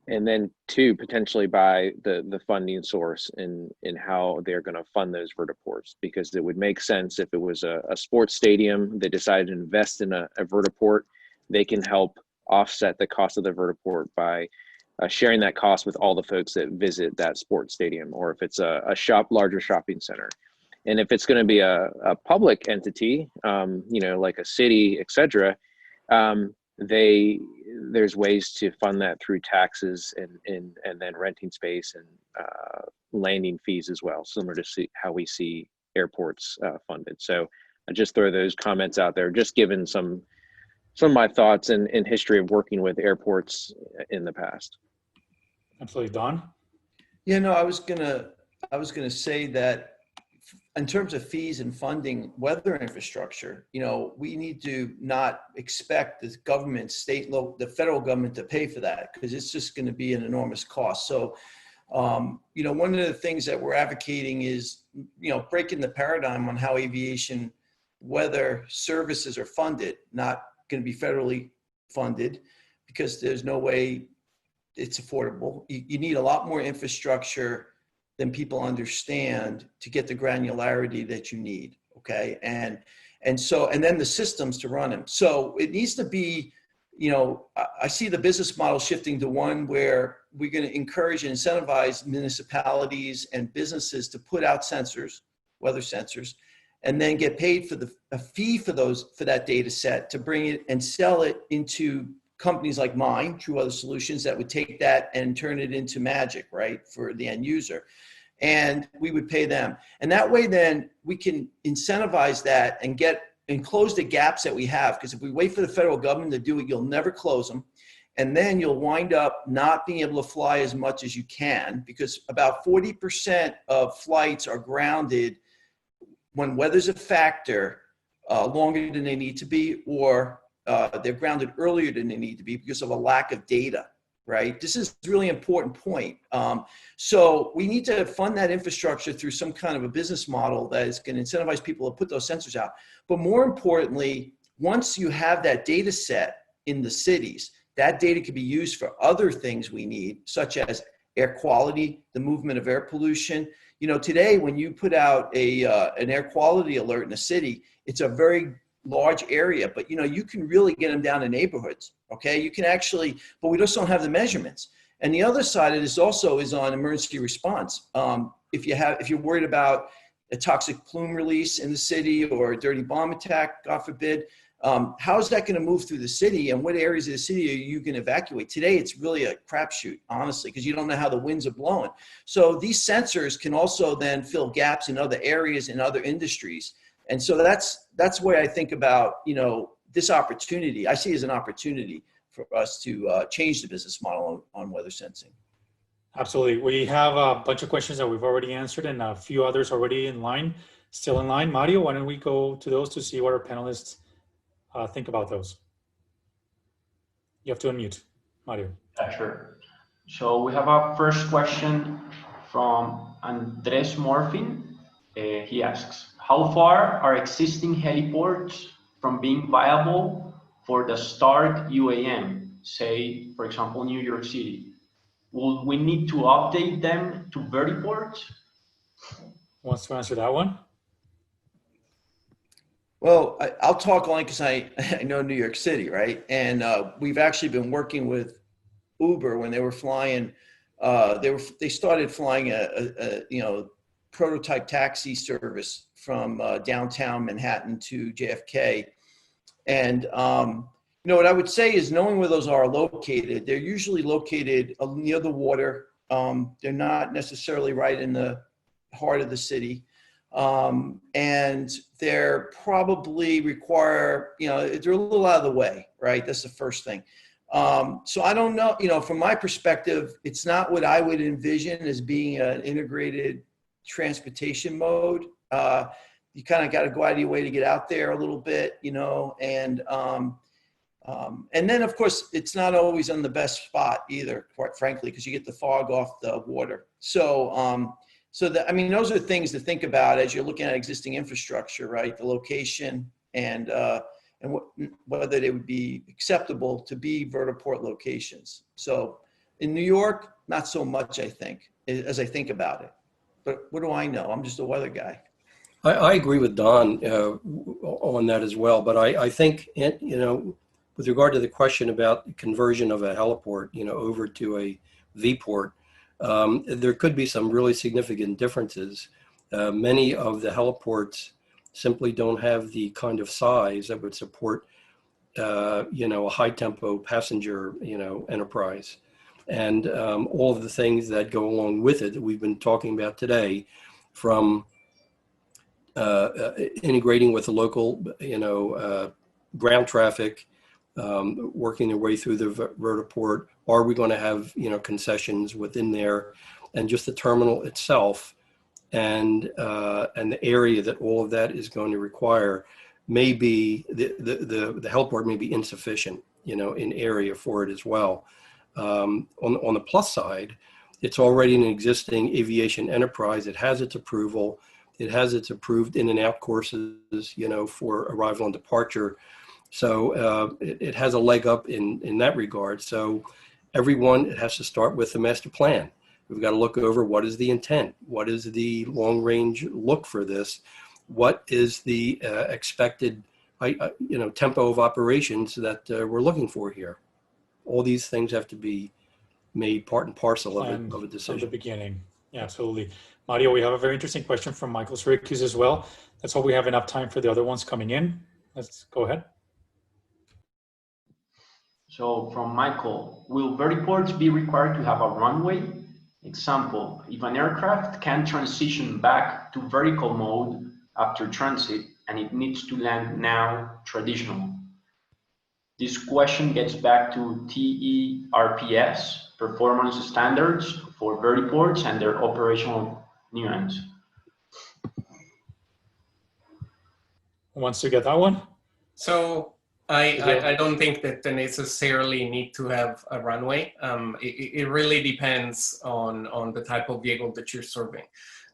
F: and then two, potentially by the funding source and how they're going to fund those vertiports. Because it would make sense if it was a sports stadium, they decided to invest in a vertiport, they can help offset the cost of the vertiport by sharing that cost with all the folks that visit that sports stadium, or if it's a larger shopping center. And if it's going to be a public entity, like a city, etc., there's ways to fund that through taxes and then renting space and landing fees as well, similar to how we see airports funded. So I just throw those comments out there, just given some of my thoughts and history of working with airports in the past.
A: Absolutely. Don?
C: Yeah, no, I was gonna say that in terms of fees and funding weather infrastructure, we need to not expect the government, state, local, the federal government to pay for that, because it's just going to be an enormous cost. So, one of the things that we're advocating is, breaking the paradigm on how aviation weather services are funded, not going to be federally funded, because there's no way it's affordable. You need a lot more infrastructure than people understand to get the granularity that you need. Okay. And then the systems to run them. So it needs to be, I see the business model shifting to one where we're going to encourage and incentivize municipalities and businesses to put out sensors, weather sensors, and then get paid for a fee for that data set to bring it and sell it into companies like mine, TruWeather Solutions, that would take that and turn it into magic, right, for the end user. And we would pay them. And that way, then we can incentivize that and close the gaps that we have. Because if we wait for the federal government to do it, you'll never close them. And then you'll wind up not being able to fly as much as you can, because about 40% of flights are grounded when weather's a factor longer than they need to be, or they're grounded earlier than they need to be because of a lack of data, right? This is a really important point. So we need to fund that infrastructure through some kind of a business model that is going to incentivize people to put those sensors out. But more importantly, once you have that data set in the cities, that data can be used for other things we need, such as air quality, the movement of air pollution. Today, when you put out an air quality alert in a city, it's a very large area, but you can really get them down to neighborhoods. Okay, you can actually, but we just don't have the measurements. And the other side of this also is on emergency response. If you're worried about a toxic plume release in the city or a dirty bomb attack, God forbid, how is that going to move through the city, and what areas of the city are you going to evacuate? Today, it's really a crapshoot, honestly, because you don't know how the winds are blowing. So these sensors can also then fill gaps in other areas in other industries. And so that's where I think about, this opportunity. I see it as an opportunity for us to change the business model on weather sensing.
A: Absolutely. We have a bunch of questions that we've already answered and a few others already still in line. Mario, why don't we go to those to see what our panelists think about those? You have to unmute, Mario.
G: Yeah, sure. So we have a first question from Andres Morfin. He asks, how far are existing heliports from being viable for the start UAM, say, for example, New York City? Will we need to update them to vertiports?
A: Who wants to answer that one?
C: Well, I'll talk only because I know New York City, right? And we've actually been working with Uber when they were flying. They started flying a prototype taxi service from downtown Manhattan to JFK. And what I would say is, knowing where those are located, they're usually located near the water. They're not necessarily right in the heart of the city. And they're probably require, they're a little out of the way, right? That's the first thing. So I don't know, from my perspective, it's not what I would envision as being an integrated transportation mode. You kind of got to go out of your way to get out there a little bit, and then of course it's not always on the best spot either, quite frankly, because you get the fog off the water. So, those are things to think about as you're looking at existing infrastructure, right? The location and whether they would be acceptable to be vertiport locations. So in New York, not so much, I think, as I think about it. But what do I know? I'm just a weather guy.
B: I agree with Don on that as well. But I think, with regard to the question about conversion of a heliport, over to a V-port, there could be some really significant differences. Many of the heliports simply don't have the kind of size that would support a high tempo passenger, enterprise, and all of the things that go along with it that we've been talking about today, from integrating with the local, ground traffic, working their way through the vertiport. Are we going to have, concessions within there, and just the terminal itself, and the area that all of that is going to require may be the heliport may be insufficient, in area for it as well. On the plus side, it's already an existing aviation enterprise. It has its approval. It has its approved in and out courses, for arrival and departure. So it has a leg up in that regard. So everyone, it has to start with the master plan. We've got to look over what is the intent, what is the long range look for this, what is the expected, tempo of operations that we're looking for here. All these things have to be made part and parcel of a decision.
A: From the beginning. Yeah, absolutely. Mario, we have a very interesting question from Michael Syracuse as well. That's all we have enough time for the other ones coming in. Let's go ahead.
G: So from Michael, will vertiports be required to have a runway? Example, if an aircraft can transition back to vertical mode after transit and it needs to land now traditional. This question gets back to TERPS, performance standards for vertiports and their operational nuance.
A: Who wants to get that one?
E: So I don't think that they necessarily need to have a runway. It really depends on the type of vehicle that you're serving.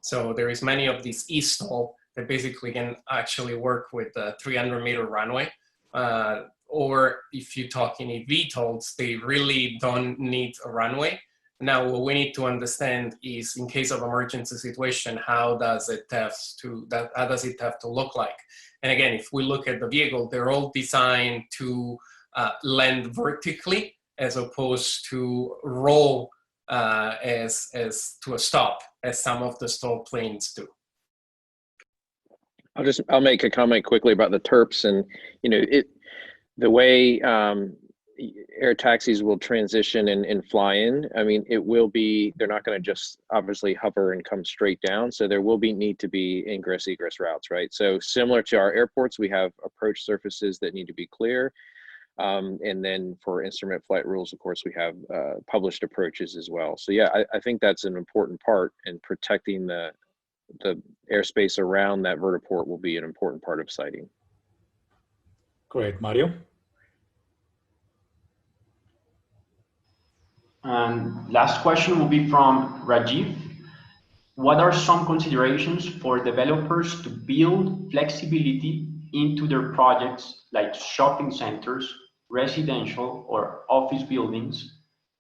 E: So there is many of these eSTOL that basically can actually work with a 300-meter runway. Or if you talk in eVTOLs, they really don't need a runway. Now, what we need to understand is, in case of emergency situation, how does it have to look like? And again, if we look at the vehicle, they're all designed to land vertically as opposed to roll as to a stop, as some of the STOL planes do.
F: I'll make a comment quickly about the TERPs, and the way air taxis will transition and fly in. I mean, they're not going to just obviously hover and come straight down. So there will need to be ingress egress routes, right? So similar to our airports, we have approach surfaces that need to be clear. And then for instrument flight rules, of course, we have published approaches as well. So yeah, I think that's an important part, and protecting the airspace around that vertiport will be an important part of siting.
A: Great, Mario.
G: And last question will be from Rajiv. What are some considerations for developers to build flexibility into their projects, like shopping centers, residential or office buildings,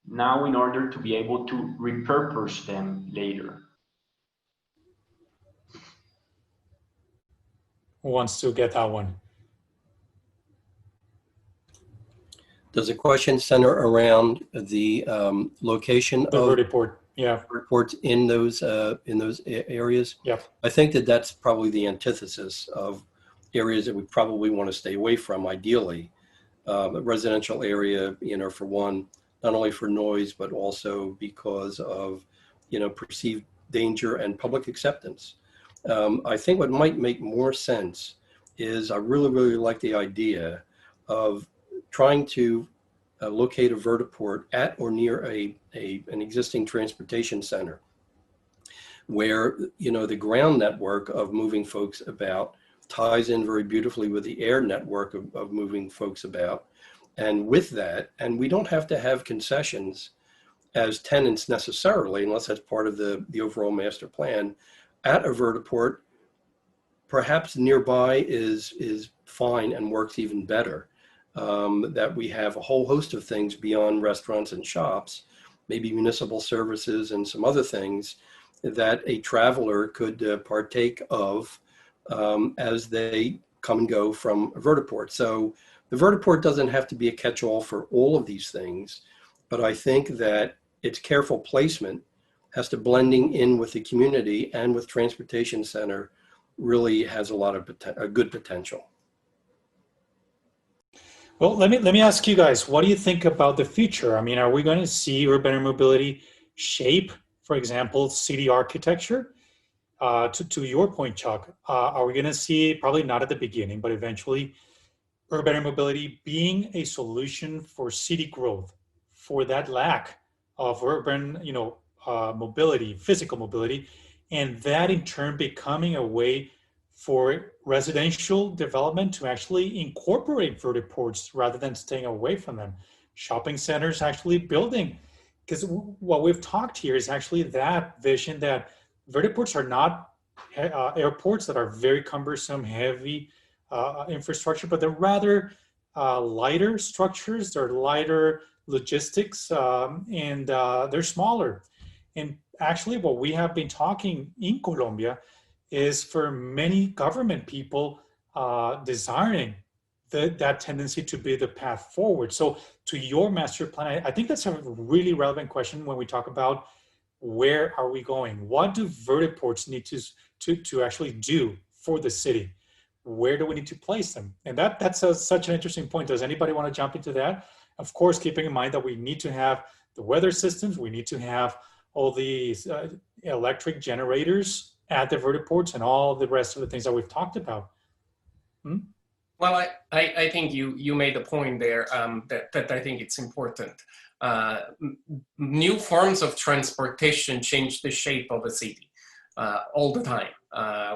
G: now in order to be able to repurpose them later?
A: Who wants to get that one?
B: Does the question center around the location
A: The
B: of
A: vertiport, yeah.
B: vertiports in those areas?
A: Yep.
B: I think that's probably the antithesis of areas that we probably want to stay away from, ideally. A residential area, for one, not only for noise, but also because of, perceived danger and public acceptance. I think what might make more sense is, I really, really like the idea of trying to locate a vertiport at or near an existing transportation center, where the ground network of moving folks about ties in very beautifully with the air network of moving folks about. And with that, and we don't have to have concessions as tenants necessarily, unless that's part of the overall master plan, at a vertiport. Perhaps nearby is fine and works even better. That we have a whole host of things beyond restaurants and shops, maybe municipal services and some other things that a traveler could partake of as they come and go from a vertiport. So the vertiport doesn't have to be a catch-all for all of these things, but I think that its careful placement as to blending in with the community and with transportation center really has a lot of good potential.
A: Well, let me ask you guys, what do you think about the future? I mean, are we going to see urban air mobility shape, for example, city architecture? To your point, Chuck, are we going to see, probably not at the beginning, but eventually, urban air mobility being a solution for city growth, for that lack of urban, mobility, physical mobility, and that in turn becoming a way for residential development to actually incorporate vertiports rather than staying away from them. Shopping centers actually building, because what we've talked here is actually that vision that vertiports are not airports that are very cumbersome, heavy infrastructure, but they're rather lighter structures, they're lighter logistics, and they're smaller. And actually, what we have been talking in Colombia is for many government people desiring that tendency to be the path forward. So, to your master plan, I think that's a really relevant question when we talk about where are we going? What do vertiports need to actually do for the city? Where do we need to place them? And that's such an interesting point. Does anybody want to jump into that? Of course, keeping in mind that we need to have the weather systems, we need to have all these electric generators at the vertiports and all the rest of the things that we've talked about.
E: Well, I think you made a point there that I think it's important. New forms of transportation change the shape of a city all the time.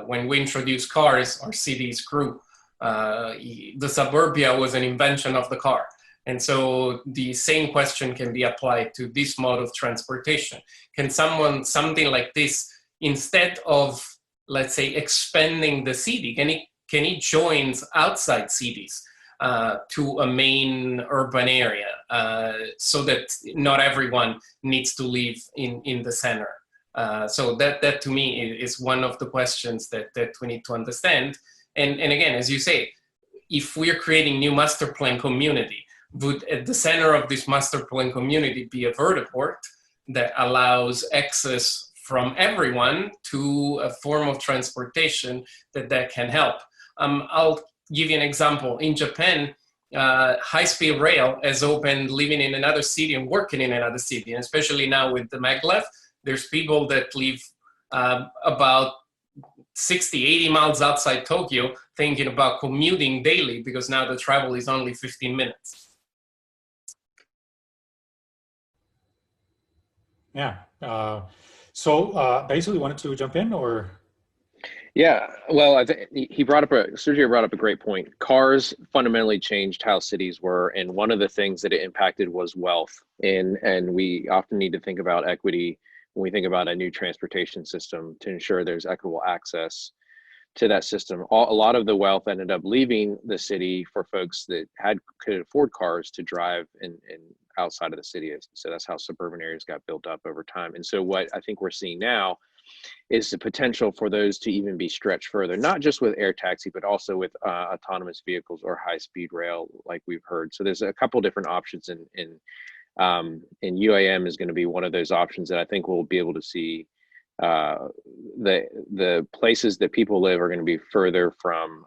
E: When we introduced cars, our cities grew. The suburbia was an invention of the car. And so the same question can be applied to this mode of transportation. Can something like this, instead of, let's say, expanding the city, can it join outside cities to a main urban area so that not everyone needs to live in the center? So that to me is one of the questions that we need to understand. And again, as you say, if we're creating new master plan community, would at the center of this master plan community be a vertiport that allows access from everyone to a form of transportation that can help? I'll give you an example. In Japan, high-speed rail has opened living in another city and working in another city, and especially now with the maglev, there's people that live about 60, 80 miles outside Tokyo thinking about commuting daily because now the travel is only 15 minutes.
A: Yeah. So basically wanted to jump in or?
F: Yeah, well, I think Sergio brought up a great point. Cars fundamentally changed how cities were, and one of the things that it impacted was wealth. And we often need to think about equity when we think about a new transportation system to ensure there's equitable access to that system. A lot of the wealth ended up leaving the city for folks that could afford cars to drive in outside of the city. So that's how suburban areas got built up over time. And so what I think we're seeing now is the potential for those to even be stretched further, not just with air taxi, but also with autonomous vehicles or high-speed rail, like we've heard. So there's a couple different options, and UAM is going to be one of those options that I think we'll be able to see. The places that people live are going to be further from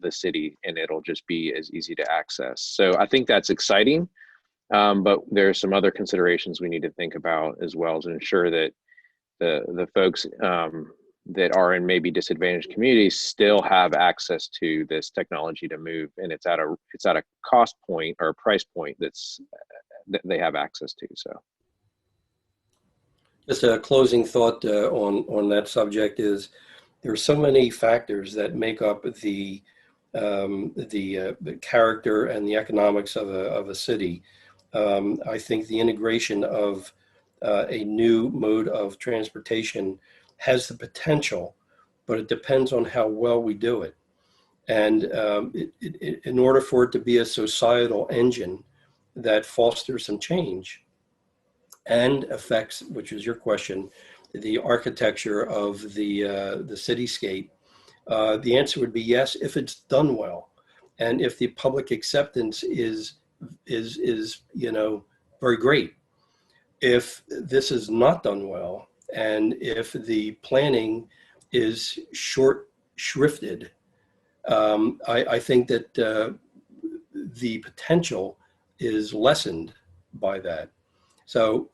F: the city, and it'll just be as easy to access. So I think that's exciting, but there are some other considerations we need to think about as well to ensure that the folks that are in maybe disadvantaged communities still have access to this technology to move, and it's at a cost point or a price point that they have access to. So
B: just a closing thought on that subject is there are so many factors that make up the character and the economics of a city. I think the integration of a new mode of transportation has the potential, but it depends on how well we do it. And in order for it to be a societal engine that fosters some change and affects, which is your question, the architecture of the cityscape, the answer would be yes, if it's done well, and if the public acceptance is very great. If this is not done well, and if the planning is short-shrifted, I think that the potential is lessened by that. So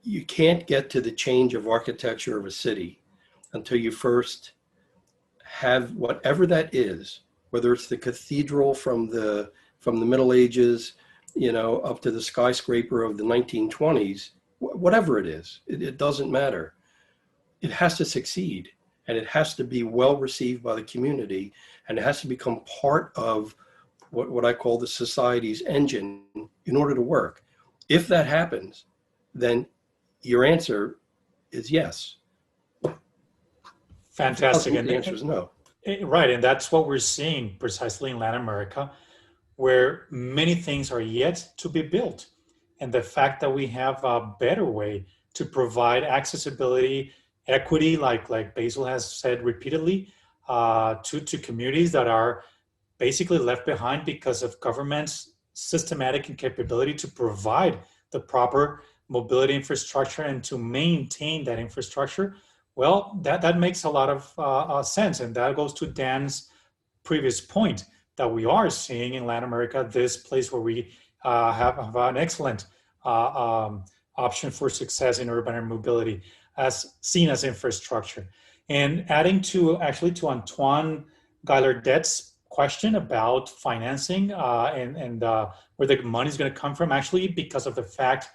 B: you can't get to the change of architecture of a city until you first have whatever that is, whether it's the cathedral from the Middle Ages, up to the skyscraper of the 1920s, whatever it is, it doesn't matter. It has to succeed, and it has to be well received by the community, and it has to become part of what I call the society's engine in order to work. If that happens, then your answer is yes.
A: Fantastic.
B: And the answer is no.
A: Right, and that's what we're seeing precisely in Latin America, where many things are yet to be built. And the fact that we have a better way to provide accessibility, equity, like Basil has said repeatedly, to communities that are basically left behind because of government's systematic incapability to provide the proper mobility infrastructure and to maintain that infrastructure. Well, that makes a lot of sense. And that goes to Dan's previous point that we are seeing in Latin America, this place where we have an excellent option for success in urban air mobility as seen as infrastructure. And adding to Antoine Gailardet's question about financing and where the money is going to come from, actually, because of the fact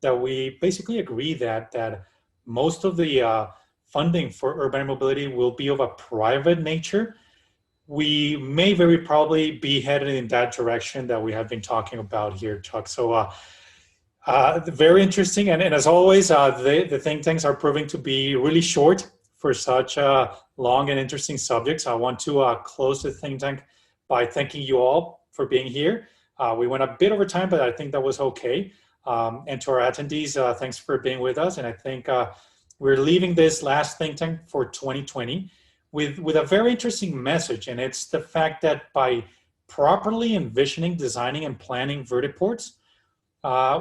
A: that we basically agree that most of the funding for urban mobility will be of a private nature. We may very probably be headed in that direction that we have been talking about here, Chuck. So very interesting. And as always, the think tanks are proving to be really short for such long and interesting subjects. I want to close the think tank by thanking you all for being here. We went a bit over time, but I think that was okay. And to our attendees, thanks for being with us. And I think we're leaving this last think tank for 2020 with a very interesting message. And it's the fact that by properly envisioning, designing, and planning vertiports,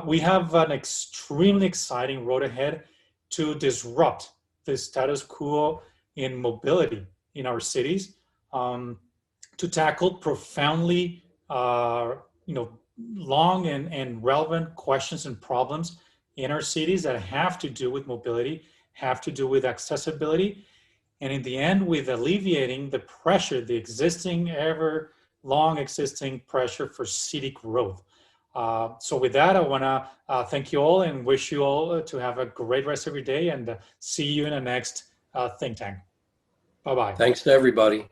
A: we have an extremely exciting road ahead to disrupt the status quo in mobility in our cities, to tackle profoundly, long and relevant questions and problems in our cities that have to do with mobility, have to do with accessibility, and in the end, with alleviating the pressure, the existing, ever long existing pressure for city growth. So with that, I want to thank you all and wish you all to have a great rest of your day, and see you in the next think tank. Bye-bye.
B: Thanks to everybody.